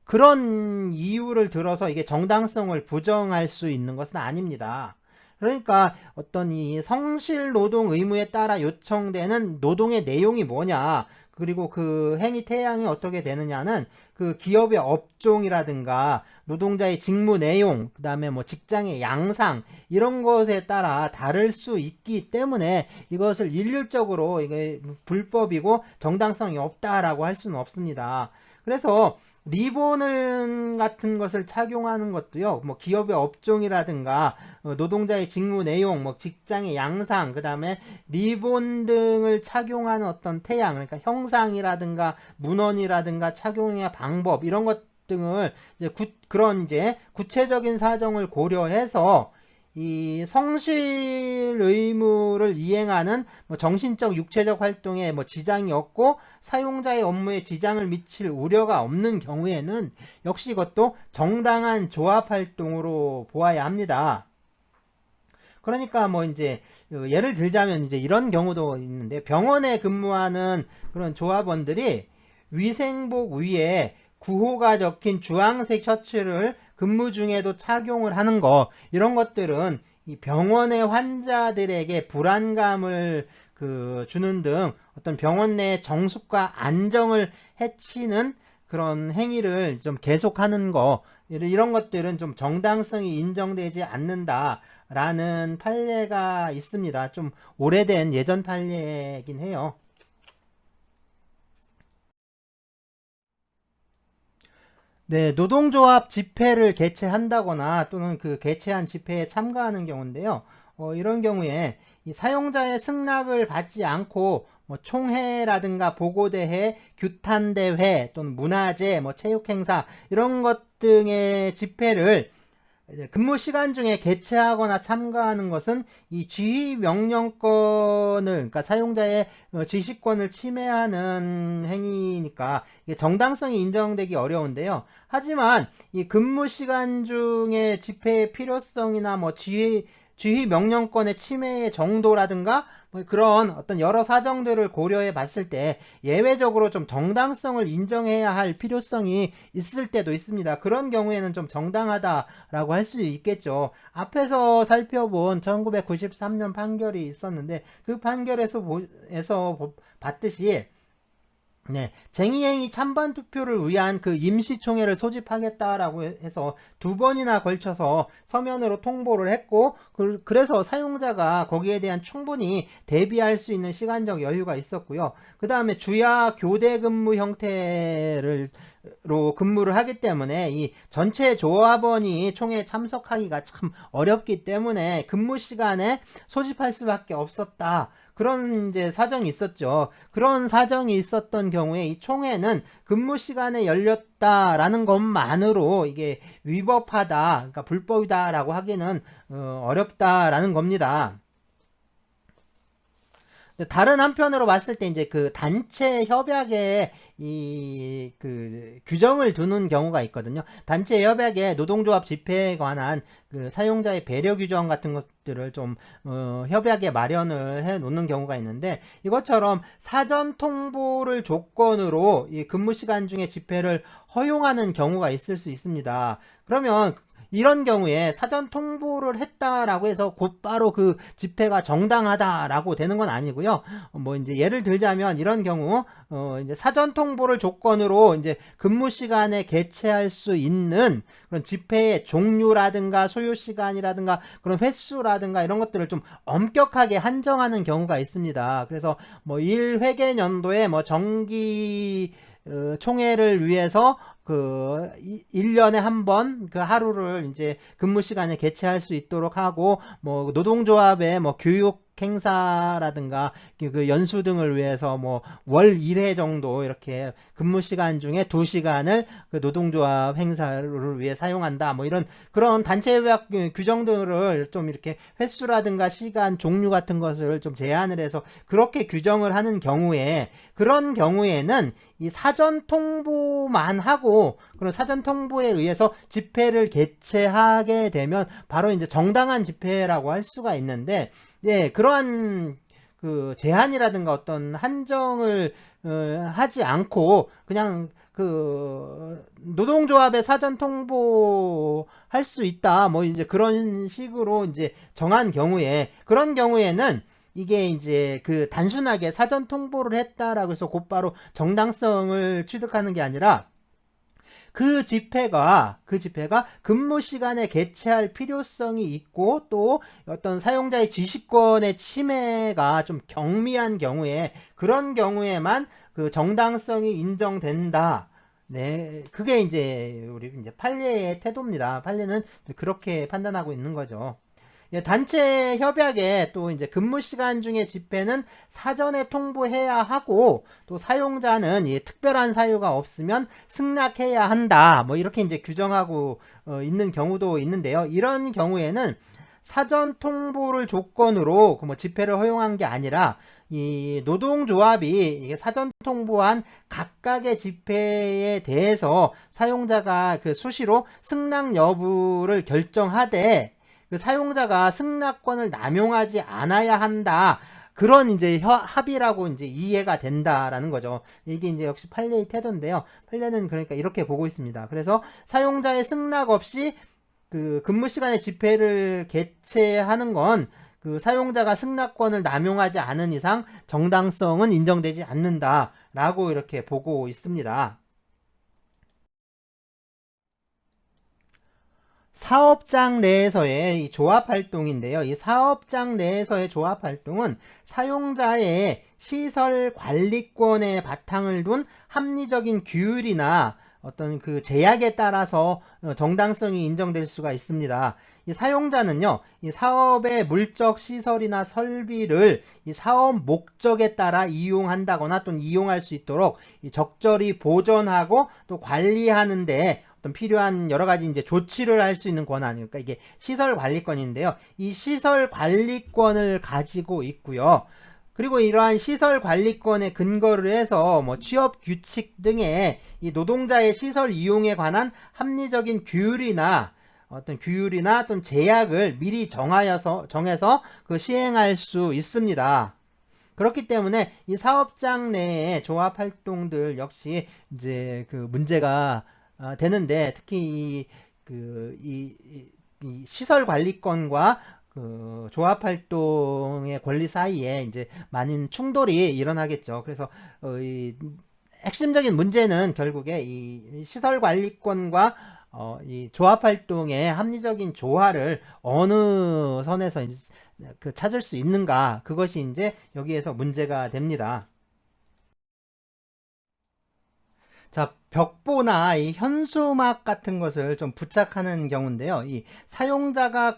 그런 이유를 들어서 이게 정당성을 부정할 수 있는 것은 아닙니다. 그러니까 어떤 이 성실 노동 의무에 따라 요청되는 노동의 내용이 뭐냐, 그리고 그 행위 태양이 어떻게 되느냐는 그 기업의 업종이라든가 노동자의 직무 내용, 그 다음에 뭐 직장의 양상 이런 것에 따라 다를 수 있기 때문에 이것을 일률적으로 이게 불법이고 정당성이 없다라고 할 수는 없습니다. 그래서 리본을 같은 것을 착용하는 것도요, 뭐 기업의 업종이라든가 노동자의 직무 내용, 뭐 직장의 양상, 그 다음에 리본 등을 착용하는 어떤 태양, 그러니까 형상이라든가 문헌이라든가 착용의 방법 이런 것 등을 이제 그런 이제 구체적인 사정을 고려해서 이 성실 의무를 이행하는 뭐 정신적 육체적 활동에 뭐 지장이 없고 사용자의 업무에 지장을 미칠 우려가 없는 경우에는 역시 이것도 정당한 조합 활동으로 보아야 합니다. 그러니까 뭐 이제 예를 들자면 이제 이런 경우도 있는데, 병원에 근무하는 그런 조합원들이 위생복 위에 구호가 적힌 주황색 셔츠를 근무 중에도 착용을 하는 거, 이런 것들은 이 병원의 환자들에게 불안감을 주는 등 어떤 병원 내 정숙과 안정을 해치는 그런 행위를 좀 계속하는 거, 이런 것들은 좀 정당성이 인정되지 않는다라는 판례가 있습니다. 좀 오래된 예전 판례이긴 해요. 네, 노동조합 집회를 개최한다거나 또는 그 개최한 집회에 참가하는 경우인데요. 이런 경우에 이 사용자의 승낙을 받지 않고 뭐 총회라든가 보고대회, 규탄대회 또는 문화제, 뭐 체육행사 이런 것 등의 집회를 근무 시간 중에 개최하거나 참가하는 것은 이 지휘 명령권을, 그러니까 사용자의 지시권을 침해하는 행위니까 이게 정당성이 인정되기 어려운데요. 하지만 이 근무 시간 중에 집회의 필요성이나 뭐 지휘 명령권의 침해의 정도라든가 뭐 그런 어떤 여러 사정들을 고려해 봤을 때 예외적으로 좀 정당성을 인정해야 할 필요성이 있을 때도 있습니다. 그런 경우에는 좀 정당하다라고 할 수 있겠죠. 앞에서 살펴본 1993년 판결이 있었는데 그 판결에서 봤듯이 네, 쟁의행위 찬반 투표를 위한 그 임시총회를 소집하겠다라고 해서 2번이나 걸쳐서 서면으로 통보를 했고, 그래서 사용자가 거기에 대한 충분히 대비할 수 있는 시간적 여유가 있었고요. 그 다음에 주야 교대 근무 형태로 근무를 하기 때문에 이 전체 조합원이 총회에 참석하기가 참 어렵기 때문에 근무 시간에 소집할 수밖에 없었다. 그런 이제 사정이 있었죠. 그런 사정이 있었던 경우에 이 총회는 근무 시간에 열렸다라는 것만으로 이게 위법하다, 그러니까 불법이다라고 하기는 어렵다라는 겁니다. 다른 한편으로 봤을 때 이제 그 단체 협약에 이 규정을 두는 경우가 있거든요. 단체 협약에 노동조합 집회에 관한 그 사용자의 배려 규정 같은 것들을 좀 협약에 마련을 해 놓는 경우가 있는데, 이것처럼 사전 통보를 조건으로 이 근무 시간 중에 집회를 허용하는 경우가 있을 수 있습니다. 그러면 이런 경우에 사전 통보를 했다라고 해서 곧바로 그 집회가 정당하다라고 되는 건 아니고요. 뭐 이제 예를 들자면 이런 경우 이제 사전 통보를 조건으로 이제 근무 시간에 개최할 수 있는 그런 집회의 종류라든가 소요 시간이라든가 그런 횟수라든가 이런 것들을 좀 엄격하게 한정하는 경우가 있습니다. 그래서 뭐 1회계 년도에 뭐 정기 총회를 위해서 1년에 한 번 그 하루를 이제 근무 시간에 개최할 수 있도록 하고, 뭐 노동조합의 뭐 교육 행사라든가 그 연수 등을 위해서 뭐 월 1회 정도 이렇게 근무 시간 중에 2시간을 그 노동조합 행사를 위해 사용한다, 뭐 이런 그런 단체 협약 규정들을 좀 이렇게 횟수라든가 시간 종류 같은 것을 좀 제한을 해서 그렇게 규정을 하는 경우에, 그런 경우에는 이 사전 통보만 하고 그런 사전 통보에 의해서 집회를 개최하게 되면 바로 이제 정당한 집회라고 할 수가 있는데, 예, 그러한 그 제한이라든가 어떤 한정을 하지 않고 그냥 그 노동조합의 사전 통보할 수 있다, 뭐 이제 그런 식으로 이제 정한 경우에, 그런 경우에는 이게 이제 그 단순하게 사전 통보를 했다라고 해서 곧바로 정당성을 취득하는 게 아니라 그 집회가 근무 시간에 개최할 필요성이 있고 또 어떤 사용자의 지시권의 침해가 좀 경미한 경우에 그런 경우에만 그 정당성이 인정된다. 네, 그게 이제 우리 이제 판례의 태도입니다. 판례는 그렇게 판단하고 있는 거죠. 예, 단체 협약에 또 이제 근무 시간 중에 집회는 사전에 통보해야 하고 또 사용자는 특별한 사유가 없으면 승낙해야 한다. 뭐 이렇게 이제 규정하고 있는 경우도 있는데요. 이런 경우에는 사전 통보를 조건으로 뭐 집회를 허용한 게 아니라 이 노동조합이 이게 사전 통보한 각각의 집회에 대해서 사용자가 그 수시로 승낙 여부를 결정하되 그 사용자가 승낙권을 남용하지 않아야 한다. 그런 이제 합의라고 이제 이해가 된다라는 거죠. 이게 이제 역시 판례의 태도인데요. 판례는 그러니까 이렇게 보고 있습니다. 그래서 사용자의 승낙 없이 그 근무 시간에 집회를 개최하는 건 그 사용자가 승낙권을 남용하지 않은 이상 정당성은 인정되지 않는다라고 이렇게 보고 있습니다. 사업장 내에서의 이 조합 활동인데요. 이 사업장 내에서의 조합 활동은 사용자의 시설 관리권에 바탕을 둔 합리적인 규율이나 어떤 그 제약에 따라서 정당성이 인정될 수가 있습니다. 이 사용자는요, 이 사업의 물적 시설이나 설비를 이 사업 목적에 따라 이용한다거나 또는 이용할 수 있도록 적절히 보존하고 또 관리하는데 어떤 필요한 여러 가지 이제 조치를 할 수 있는 권한, 그러니까 이게 시설 관리권인데요. 이 시설 관리권을 가지고 있고요. 그리고 이러한 시설 관리권에 근거를 해서 뭐 취업 규칙 등의 이 노동자의 시설 이용에 관한 합리적인 규율이나 어떤 제약을 미리 정해서 그 시행할 수 있습니다. 그렇기 때문에 이 사업장 내의 조합 활동들 역시 이제 그 문제가 되는데 특히 이 시설 관리권과 그 조합 활동의 권리 사이에 이제 많은 충돌이 일어나겠죠. 그래서 이 핵심적인 문제는 결국에 이 시설 관리권과 이 조합 활동의 합리적인 조화를 어느 선에서 그 찾을 수 있는가, 그것이 이제 여기에서 문제가 됩니다. 자, 벽보나 이 현수막 같은 것을 좀 부착하는 경우인데요. 이 사용자가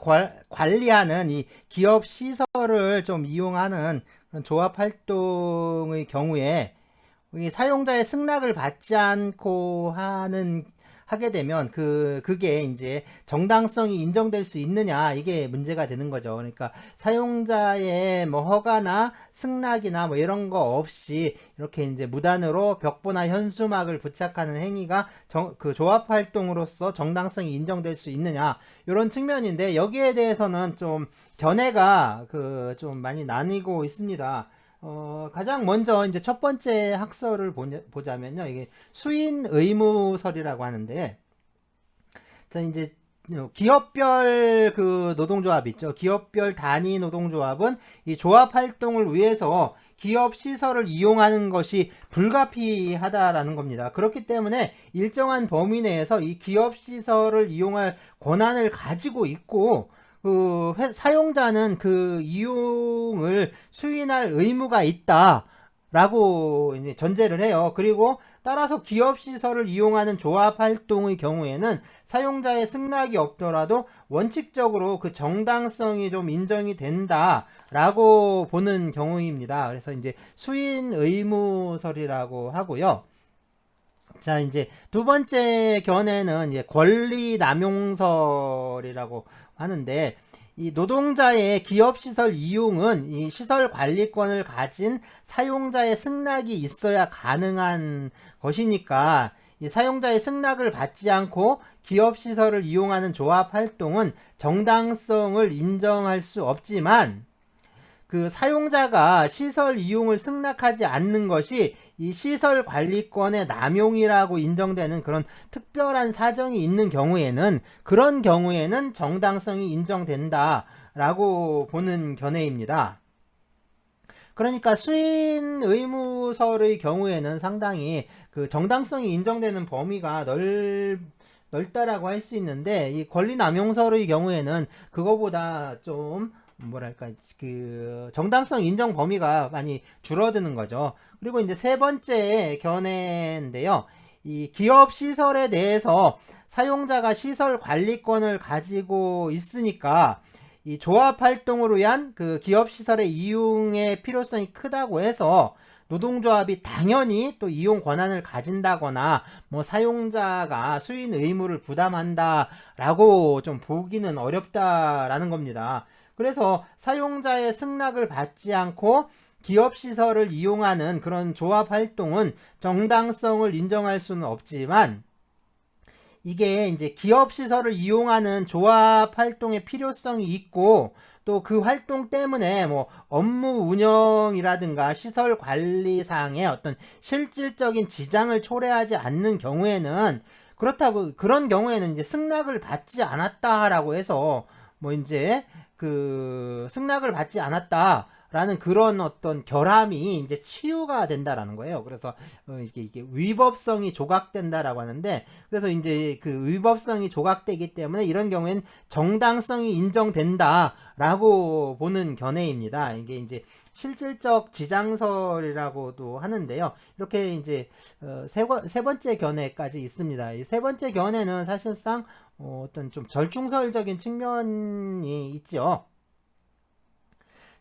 관리하는 이 기업 시설을 좀 이용하는 그런 조합 활동의 경우에 이 사용자의 승낙을 받지 않고 하게 되면 그게 이제 정당성이 인정될 수 있느냐, 이게 문제가 되는 거죠. 그러니까 사용자의 뭐 허가나 승낙이나 뭐 이런 거 없이 이렇게 이제 무단으로 벽보나 현수막을 부착하는 행위가 그 조합 활동으로서 정당성이 인정될 수 있느냐, 이런 측면인데 여기에 대해서는 좀 견해가 좀 많이 나뉘고 있습니다. 가장 먼저 이제 첫 번째 학설을 보자면요. 이게 수인 의무설이라고 하는데, 자, 이제 기업별 그 노동조합 있죠. 기업별 단위 노동조합은 이 조합 활동을 위해서 기업 시설을 이용하는 것이 불가피하다라는 겁니다. 그렇기 때문에 일정한 범위 내에서 이 기업 시설을 이용할 권한을 가지고 있고, 사용자는 그 이용을 수인할 의무가 있다라고 이제 전제를 해요. 그리고 따라서 기업 시설을 이용하는 조합 활동의 경우에는 사용자의 승낙이 없더라도 원칙적으로 그 정당성이 좀 인정이 된다라고 보는 경우입니다. 그래서 이제 수인 의무설이라고 하고요. 자, 이제 두 번째 견해는 이제 권리 남용설이라고 하는데, 이 노동자의 기업시설 이용은 이 시설 관리권을 가진 사용자의 승낙이 있어야 가능한 것이니까 이 사용자의 승낙을 받지 않고 기업시설을 이용하는 조합 활동은 정당성을 인정할 수 없지만, 그 사용자가 시설 이용을 승낙하지 않는 것이 이 시설 관리권의 남용이라고 인정되는 그런 특별한 사정이 있는 경우에는, 그런 경우에는 정당성이 인정된다라고 보는 견해입니다. 그러니까 수인 의무설의 경우에는 상당히 그 정당성이 인정되는 범위가 넓다라고 할 수 있는데, 이 권리남용설의 경우에는 그거보다 좀 뭐랄까 그 정당성 인정 범위가 많이 줄어드는 거죠. 그리고 이제 세 번째 견해인데요. 이 기업 시설에 대해서 사용자가 시설 관리권을 가지고 있으니까 이 조합 활동을 위한 그 기업 시설의 이용의 필요성이 크다고 해서 노동조합이 당연히 또 이용 권한을 가진다거나 뭐 사용자가 수인 의무를 부담한다라고 좀 보기는 어렵다라는 겁니다. 그래서 사용자의 승낙을 받지 않고 기업 시설을 이용하는 그런 조합 활동은 정당성을 인정할 수는 없지만, 이게 이제 기업 시설을 이용하는 조합 활동의 필요성이 있고 또 그 활동 때문에 뭐 업무 운영이라든가 시설 관리상의 어떤 실질적인 지장을 초래하지 않는 경우에는, 그렇다고 그런 경우에는 이제 승낙을 받지 않았다라고 해서 뭐 이제 그 승낙을 받지 않았다라는 그런 어떤 결함이 이제 치유가 된다라는 거예요. 그래서 이게 위법성이 조각된다라고 하는데, 그래서 이제 그 위법성이 조각되기 때문에 이런 경우에는 정당성이 인정된다라고 보는 견해입니다. 이게 이제 실질적 지장설이라고도 하는데요. 이렇게 이제 세 번째 견해까지 있습니다. 이 세 번째 견해는 사실상 어떤 좀 절충설적인 측면이 있죠.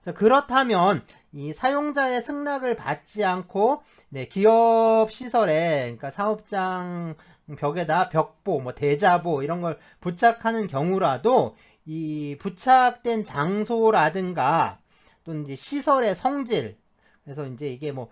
자, 그렇다면 이 사용자의 승낙을 받지 않고 기업 시설에, 그러니까 사업장 벽에다 벽보, 뭐 대자보 이런 걸 부착하는 경우라도 이 부착된 장소라든가 또 이제 시설의 성질, 그래서 이제 이게 뭐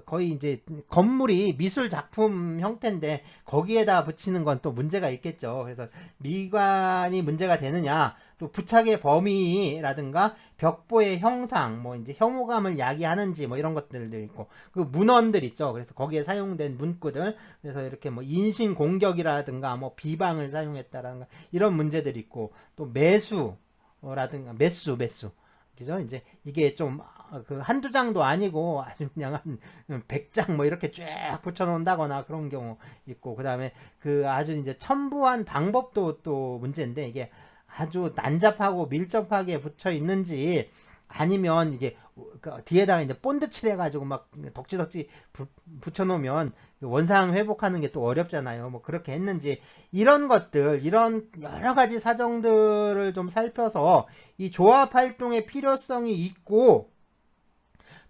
거의 이제 건물이 미술 작품 형태인데 거기에다 붙이는 건 또 문제가 있겠죠. 그래서 미관이 문제가 되느냐, 또 부착의 범위라든가 벽보의 형상, 뭐 이제 혐오감을 야기하는지 뭐 이런 것들도 있고, 그 문헌들 있죠. 그래서 거기에 사용된 문구들, 그래서 이렇게 뭐 인신 공격이라든가 뭐 비방을 사용했다라든가 이런 문제들이 있고, 또 매수라든가 매수 그죠? 이제 이게 좀 그 한두 장도 아니고 아주 그냥 한 100장 뭐 이렇게 쫙 붙여 놓는다거나 그런 경우 있고, 그다음에 그 아주 이제 첨부한 방법도 또 문제인데, 이게 아주 난잡하고 밀접하게 붙여 있는지 아니면 이게 뒤에다가 이제 본드 칠해 가지고 막 덕지덕지 붙여 놓으면 원상 회복하는 게 또 어렵잖아요. 뭐 그렇게 했는지, 이런 것들, 이런 여러 가지 사정들을 좀 살펴서 이 조합 활동의 필요성이 있고,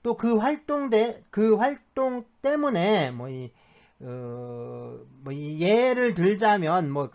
또 그 활동 때문에 뭐 이 예를 들자면 뭐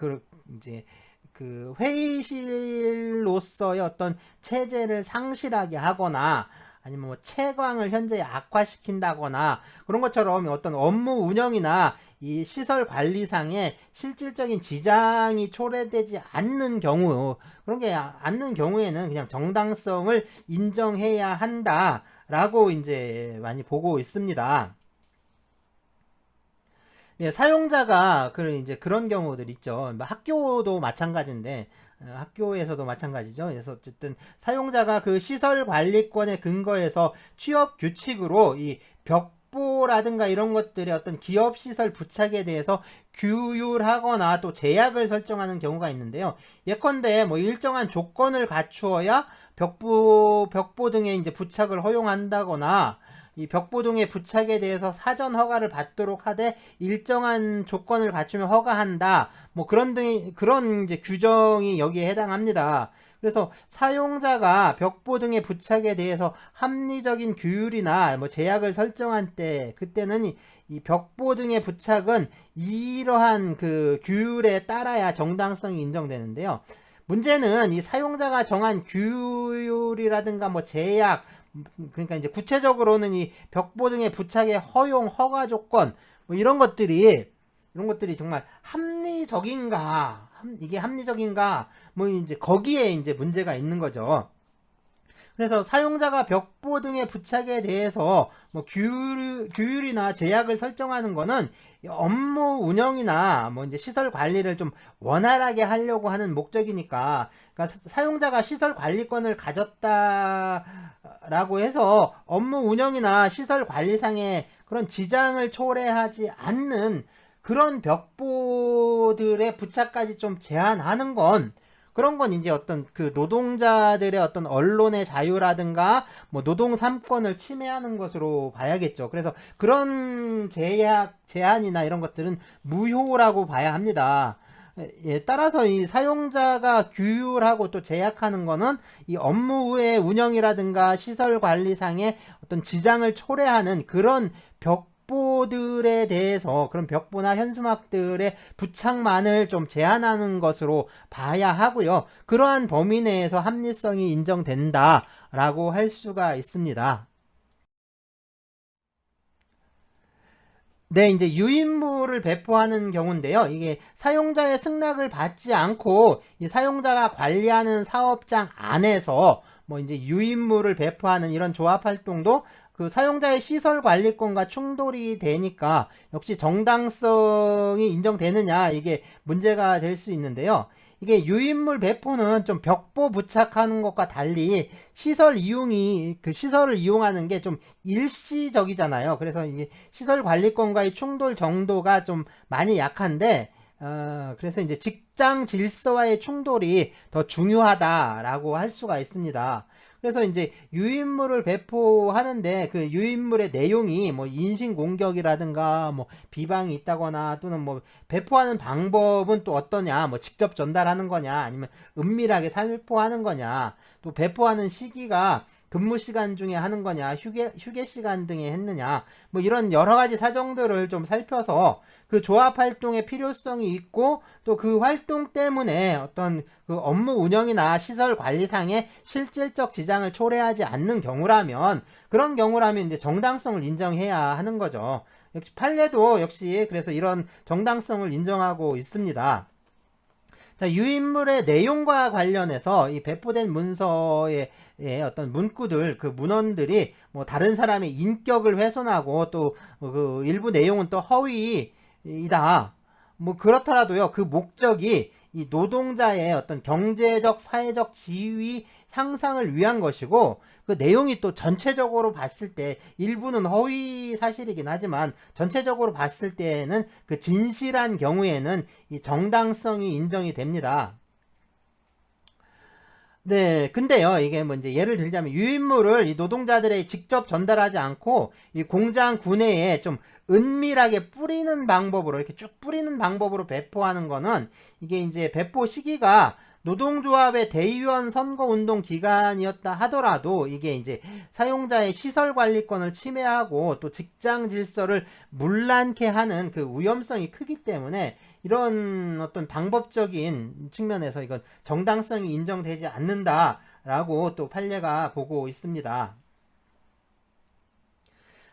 이제 그 회의실로서의 어떤 체제를 상실하게 하거나 아니면 뭐 채광을 현재 악화시킨다거나 그런 것처럼 어떤 업무 운영이나 이 시설 관리상의 실질적인 지장이 초래되지 않는 경우, 그런 게 않는 경우에는 그냥 정당성을 인정해야 한다라고 이제 많이 보고 있습니다. 예, 사용자가 이제 그런 경우들 있죠. 뭐 학교도 마찬가지인데, 학교에서도 마찬가지죠. 그래서 어쨌든 사용자가 그 시설 관리권에 근거해서 취업 규칙으로 이 벽보라든가 이런 것들의 어떤 기업 시설 부착에 대해서 규율하거나 또 제약을 설정하는 경우가 있는데요. 예컨대 뭐 일정한 조건을 갖추어야 벽보 등의 이제 부착을 허용한다거나, 이 벽보 등의 부착에 대해서 사전 허가를 받도록 하되 일정한 조건을 갖추면 허가한다. 뭐 그런 이제 규정이 여기에 해당합니다. 그래서 사용자가 벽보 등의 부착에 대해서 합리적인 규율이나 뭐 제약을 설정한 때, 그때는 이 벽보 등의 부착은 이러한 그 규율에 따라야 정당성이 인정되는데요. 문제는 이 사용자가 정한 규율이라든가 뭐 제약, 그러니까 이제 구체적으로는 이 벽보 등의 부착의 허용, 허가 조건, 뭐 이런 것들이 정말 합리적인가, 이게 합리적인가, 뭐 이제 거기에 이제 문제가 있는 거죠. 그래서 사용자가 벽보 등의 부착에 대해서 뭐 규율이나 제약을 설정하는 거는 업무 운영이나 뭐 이제 시설 관리를 좀 원활하게 하려고 하는 목적이니까, 그러니까 사용자가 시설 관리권을 가졌다라고 해서 업무 운영이나 시설 관리상의 그런 지장을 초래하지 않는 그런 벽보들의 부착까지 좀 제한하는 건, 그런 건 이제 어떤 그 노동자들의 어떤 언론의 자유라든가 뭐 노동 3권을 침해하는 것으로 봐야겠죠. 그래서 그런 제한이나 이런 것들은 무효라고 봐야 합니다. 예, 따라서 이 사용자가 규율하고 또 제약하는 거는 이 업무의 운영이라든가 시설 관리상의 어떤 지장을 초래하는 그런 벽보들에 대해서, 그런 벽보나 현수막들의 부착만을 좀 제한하는 것으로 봐야 하고요. 그러한 범위 내에서 합리성이 인정된다라고 할 수가 있습니다. 네, 이제 유인물을 배포하는 경우인데요. 이게 사용자의 승낙을 받지 않고 이 사용자가 관리하는 사업장 안에서 뭐 이제 유인물을 배포하는 이런 조합 활동도 그 사용자의 시설 관리권과 충돌이 되니까 역시 정당성이 인정되느냐, 이게 문제가 될 수 있는데요. 이게 유인물 배포는 좀 벽보 부착하는 것과 달리 시설 이용이, 그 시설을 이용하는 게 좀 일시적이잖아요. 그래서 이게 시설 관리권과의 충돌 정도가 좀 많이 약한데, 그래서 이제 직장 질서와의 충돌이 더 중요하다라고 할 수가 있습니다. 그래서 이제 유인물을 배포하는데 그 유인물의 내용이 뭐 인신공격이라든가 뭐 비방이 있다거나, 또는 뭐 배포하는 방법은 또 어떠냐, 뭐 직접 전달하는 거냐, 아니면 은밀하게 살포하는 거냐, 또 배포하는 시기가 근무 시간 중에 하는 거냐, 휴게 시간 등에 했느냐, 뭐 이런 여러 가지 사정들을 좀 살펴서 그 조합 활동의 필요성이 있고, 또 그 활동 때문에 어떤 그 업무 운영이나 시설 관리상의 실질적 지장을 초래하지 않는 경우라면, 그런 경우라면 이제 정당성을 인정해야 하는 거죠. 역시 판례도 역시 그래서 이런 정당성을 인정하고 있습니다. 자, 유인물의 내용과 관련해서 이 배포된 문서의 어떤 문구들, 그 문헌들이 뭐 다른 사람의 인격을 훼손하고 또 그 일부 내용은 또 허위이다. 뭐 그렇더라도요, 그 목적이 이 노동자의 어떤 경제적, 사회적 지위 향상을 위한 것이고, 그 내용이 또 전체적으로 봤을 때 일부는 허위 사실이긴 하지만 전체적으로 봤을 때는 그 진실한 경우에는 이 정당성이 인정이 됩니다. 네, 근데요, 이게 뭐 이제 예를 들자면 유인물을 이 노동자들에게 직접 전달하지 않고 이 공장 구내에 좀 은밀하게 뿌리는 방법으로, 이렇게 쭉 뿌리는 방법으로 배포하는 거는, 이게 이제 배포 시기가 노동조합의 대의원 선거운동 기간이었다 하더라도 이게 이제 사용자의 시설 관리권을 침해하고 또 직장 질서를 문란케 하는 그 위험성이 크기 때문에, 이런 어떤 방법적인 측면에서 이건 정당성이 인정되지 않는다라고 또 판례가 보고 있습니다.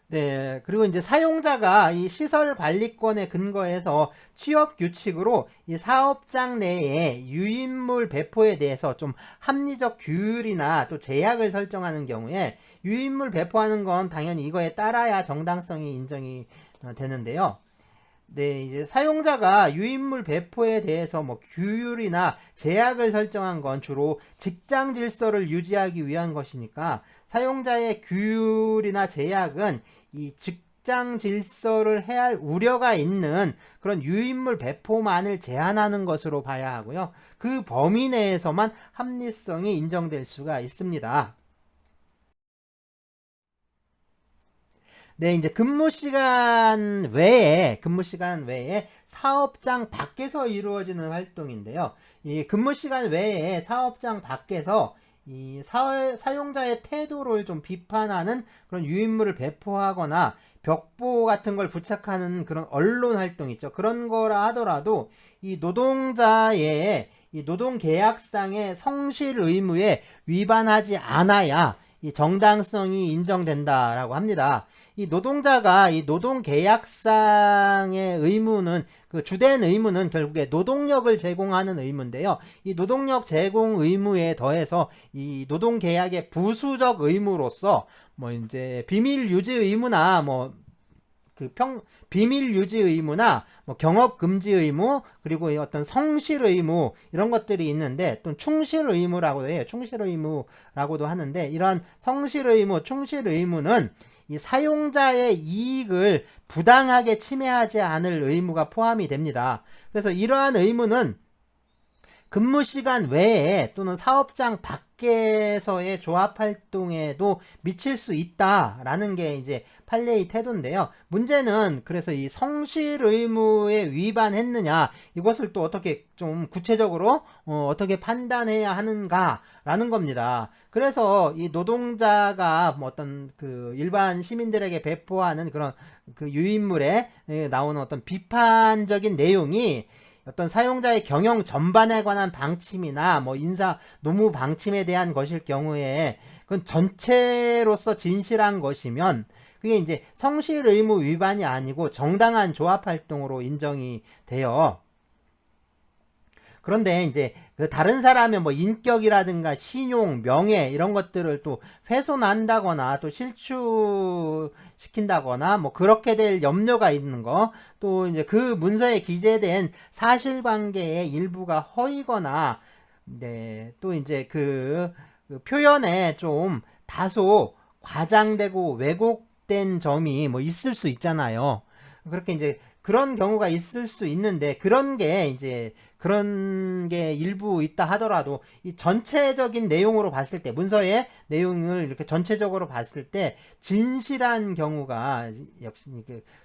네, 그리고 이제 사용자가 이 시설 관리권에 근거해서 취업 규칙으로 이 사업장 내에 유인물 배포에 대해서 좀 합리적 규율이나 또 제약을 설정하는 경우에, 유인물 배포하는 건 당연히 이거에 따라야 정당성이 인정이 되는데요. 네, 이제 사용자가 유인물 배포에 대해서 뭐 규율이나 제약을 설정한 건 주로 직장 질서를 유지하기 위한 것이니까, 사용자의 규율이나 제약은 이 직장 질서를 해할 우려가 있는 그런 유인물 배포만을 제한하는 것으로 봐야 하고요. 그 범위 내에서만 합리성이 인정될 수가 있습니다. 네, 이제 근무 시간 외에 사업장 밖에서 이루어지는 활동인데요. 이 근무 시간 외에 사업장 밖에서 이 사용자의 태도를 좀 비판하는 그런 유인물을 배포하거나 벽보 같은 걸 부착하는 그런 언론 활동 있죠. 그런 거라 하더라도 이 노동자의 이 노동계약상의 성실 의무에 위반하지 않아야 이 정당성이 인정된다라고 합니다. 이 노동자가 이 노동계약상의 의무는 그 그 주된 의무는 결국에 노동력을 제공하는 의무인데요. 이 노동력 제공 의무에 더해서 이 노동계약의 부수적 의무로서 뭐 이제 비밀 유지 의무나 뭐 비밀 유지 의무나 뭐 경업 금지 의무, 그리고 어떤 성실 의무, 이런 것들이 있는데, 또 충실 의무라고도 해요. 충실 의무라고도 하는데, 이런 성실 의무, 충실 의무는 이 사용자의 이익을 부당하게 침해하지 않을 의무가 포함이 됩니다. 그래서 이러한 의무는 근무 시간 외에 또는 사업장 밖에서의 조합 활동에도 미칠 수 있다라는 게 이제 판례의 태도인데요. 문제는 그래서 이 성실 의무에 위반했느냐, 이것을 또 어떻게 좀 구체적으로 어떻게 판단해야 하는가라는 겁니다. 그래서 이 노동자가 뭐 어떤 그 일반 시민들에게 배포하는 그런 그 유인물에 나오는 어떤 비판적인 내용이 어떤 사용자의 경영 전반에 관한 방침이나 뭐 인사 노무 방침에 대한 것일 경우에 그건 전체로서 진실한 것이면 그게 이제 성실 의무 위반이 아니고 정당한 조합 활동으로 인정이 돼요. 그런데 이제 그 다른 사람의 뭐 인격이라든가 신용, 명예 이런 것들을 또 훼손한다거나 또 실추시킨다거나 뭐 그렇게 될 염려가 있는 거, 또 이제 그 문서에 기재된 사실관계의 일부가 허위거나, 네, 또 이제 그 표현에 좀 다소 과장되고 왜곡된 점이 뭐 있을 수 있잖아요. 그렇게 이제 그런 경우가 있을 수 있는데, 그런 게 일부 있다 하더라도 이 전체적인 내용으로 봤을 때, 문서의 내용을 이렇게 전체적으로 봤을 때 진실한 경우가 역시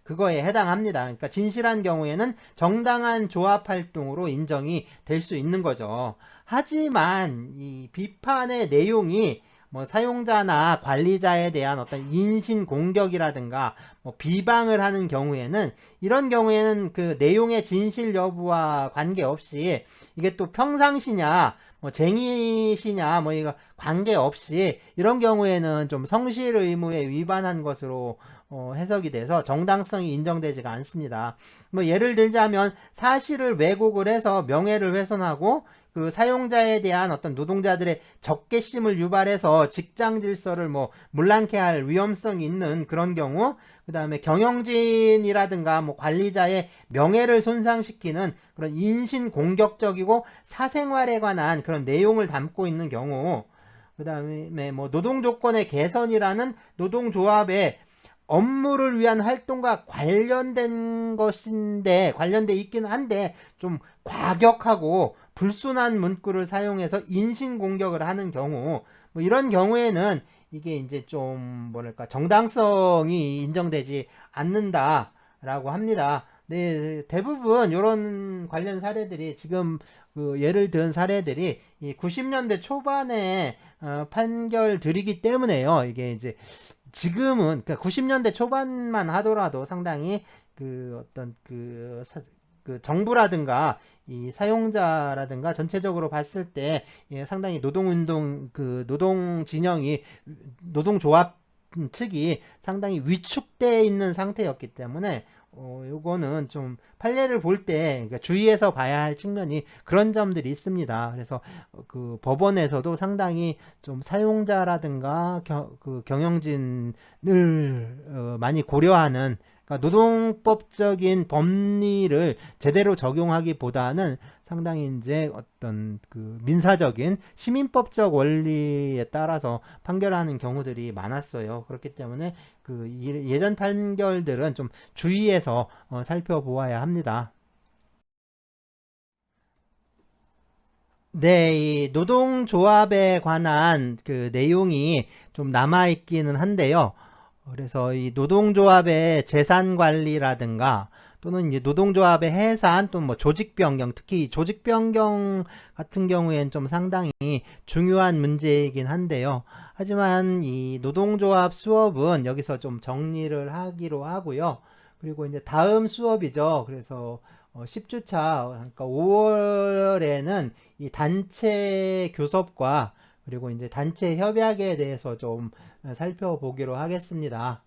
그거에 해당합니다. 그러니까 진실한 경우에는 정당한 조합 활동으로 인정이 될 수 있는 거죠. 하지만 이 비판의 내용이 뭐 사용자나 관리자에 대한 어떤 인신 공격이라든가 뭐 비방을 하는 경우에는, 이런 경우에는 그 내용의 진실 여부와 관계없이, 이게 또 평상시냐 뭐 쟁의시냐 뭐 이거 관계없이 이런 경우에는 좀 성실 의무에 위반한 것으로 해석이 돼서 정당성이 인정되지가 않습니다. 뭐 예를 들자면 사실을 왜곡을 해서 명예를 훼손하고 그 사용자에 대한 어떤 노동자들의 적개심을 유발해서 직장 질서를 뭐 문란케 할 위험성이 있는 그런 경우, 그 다음에 경영진이라든가 뭐 관리자의 명예를 손상시키는 그런 인신 공격적이고 사생활에 관한 그런 내용을 담고 있는 경우, 그 다음에 뭐 노동조건의 개선이라는 노동조합의 업무를 위한 활동과 관련된 것인데, 관련돼 있긴 한데 좀 과격하고 불순한 문구를 사용해서 인신공격을 하는 경우, 뭐 이런 경우에는 이게 이제 좀 뭐랄까 정당성이 인정되지 않는다라고 합니다. 네, 대부분 이런 관련 사례들이 지금 그 예를 든 사례들이 이 90년대 초반에 판결들이기 때문에요. 이게 이제 지금은 그러니까 90년대 초반만 하더라도 상당히 그 어떤 그 정부라든가 이 사용자라든가 전체적으로 봤을 때 상당히 노동운동 그 노동 진영이 노동조합 측이 상당히 위축돼 있는 상태였기 때문에 요거는 좀 판례를 볼 때 그러니까 주의해서 봐야 할 측면이 그런 점들이 있습니다. 그래서 그 법원에서도 상당히 좀 사용자라든가 그 경영진을 많이 고려하는, 그러니까 노동법적인 법리를 제대로 적용하기보다는 상당히 이제 어떤 그 민사적인 시민법적 원리에 따라서 판결하는 경우들이 많았어요. 그렇기 때문에 그 예전 판결들은 좀 주의해서 살펴보아야 합니다. 네, 이 노동조합에 관한 그 내용이 좀 남아있기는 한데요. 그래서 이 노동조합의 재산 관리라든가 또는 이제 노동조합의 해산 또는 뭐 조직 변경, 특히 조직 변경 같은 경우에는 좀 상당히 중요한 문제이긴 한데요. 하지만 이 노동조합 수업은 여기서 좀 정리를 하기로 하고요. 그리고 이제 다음 수업이죠. 그래서 10주차, 그러니까 5월에는 이 단체 교섭과 그리고 이제 단체 협약에 대해서 좀 살펴보기로 하겠습니다.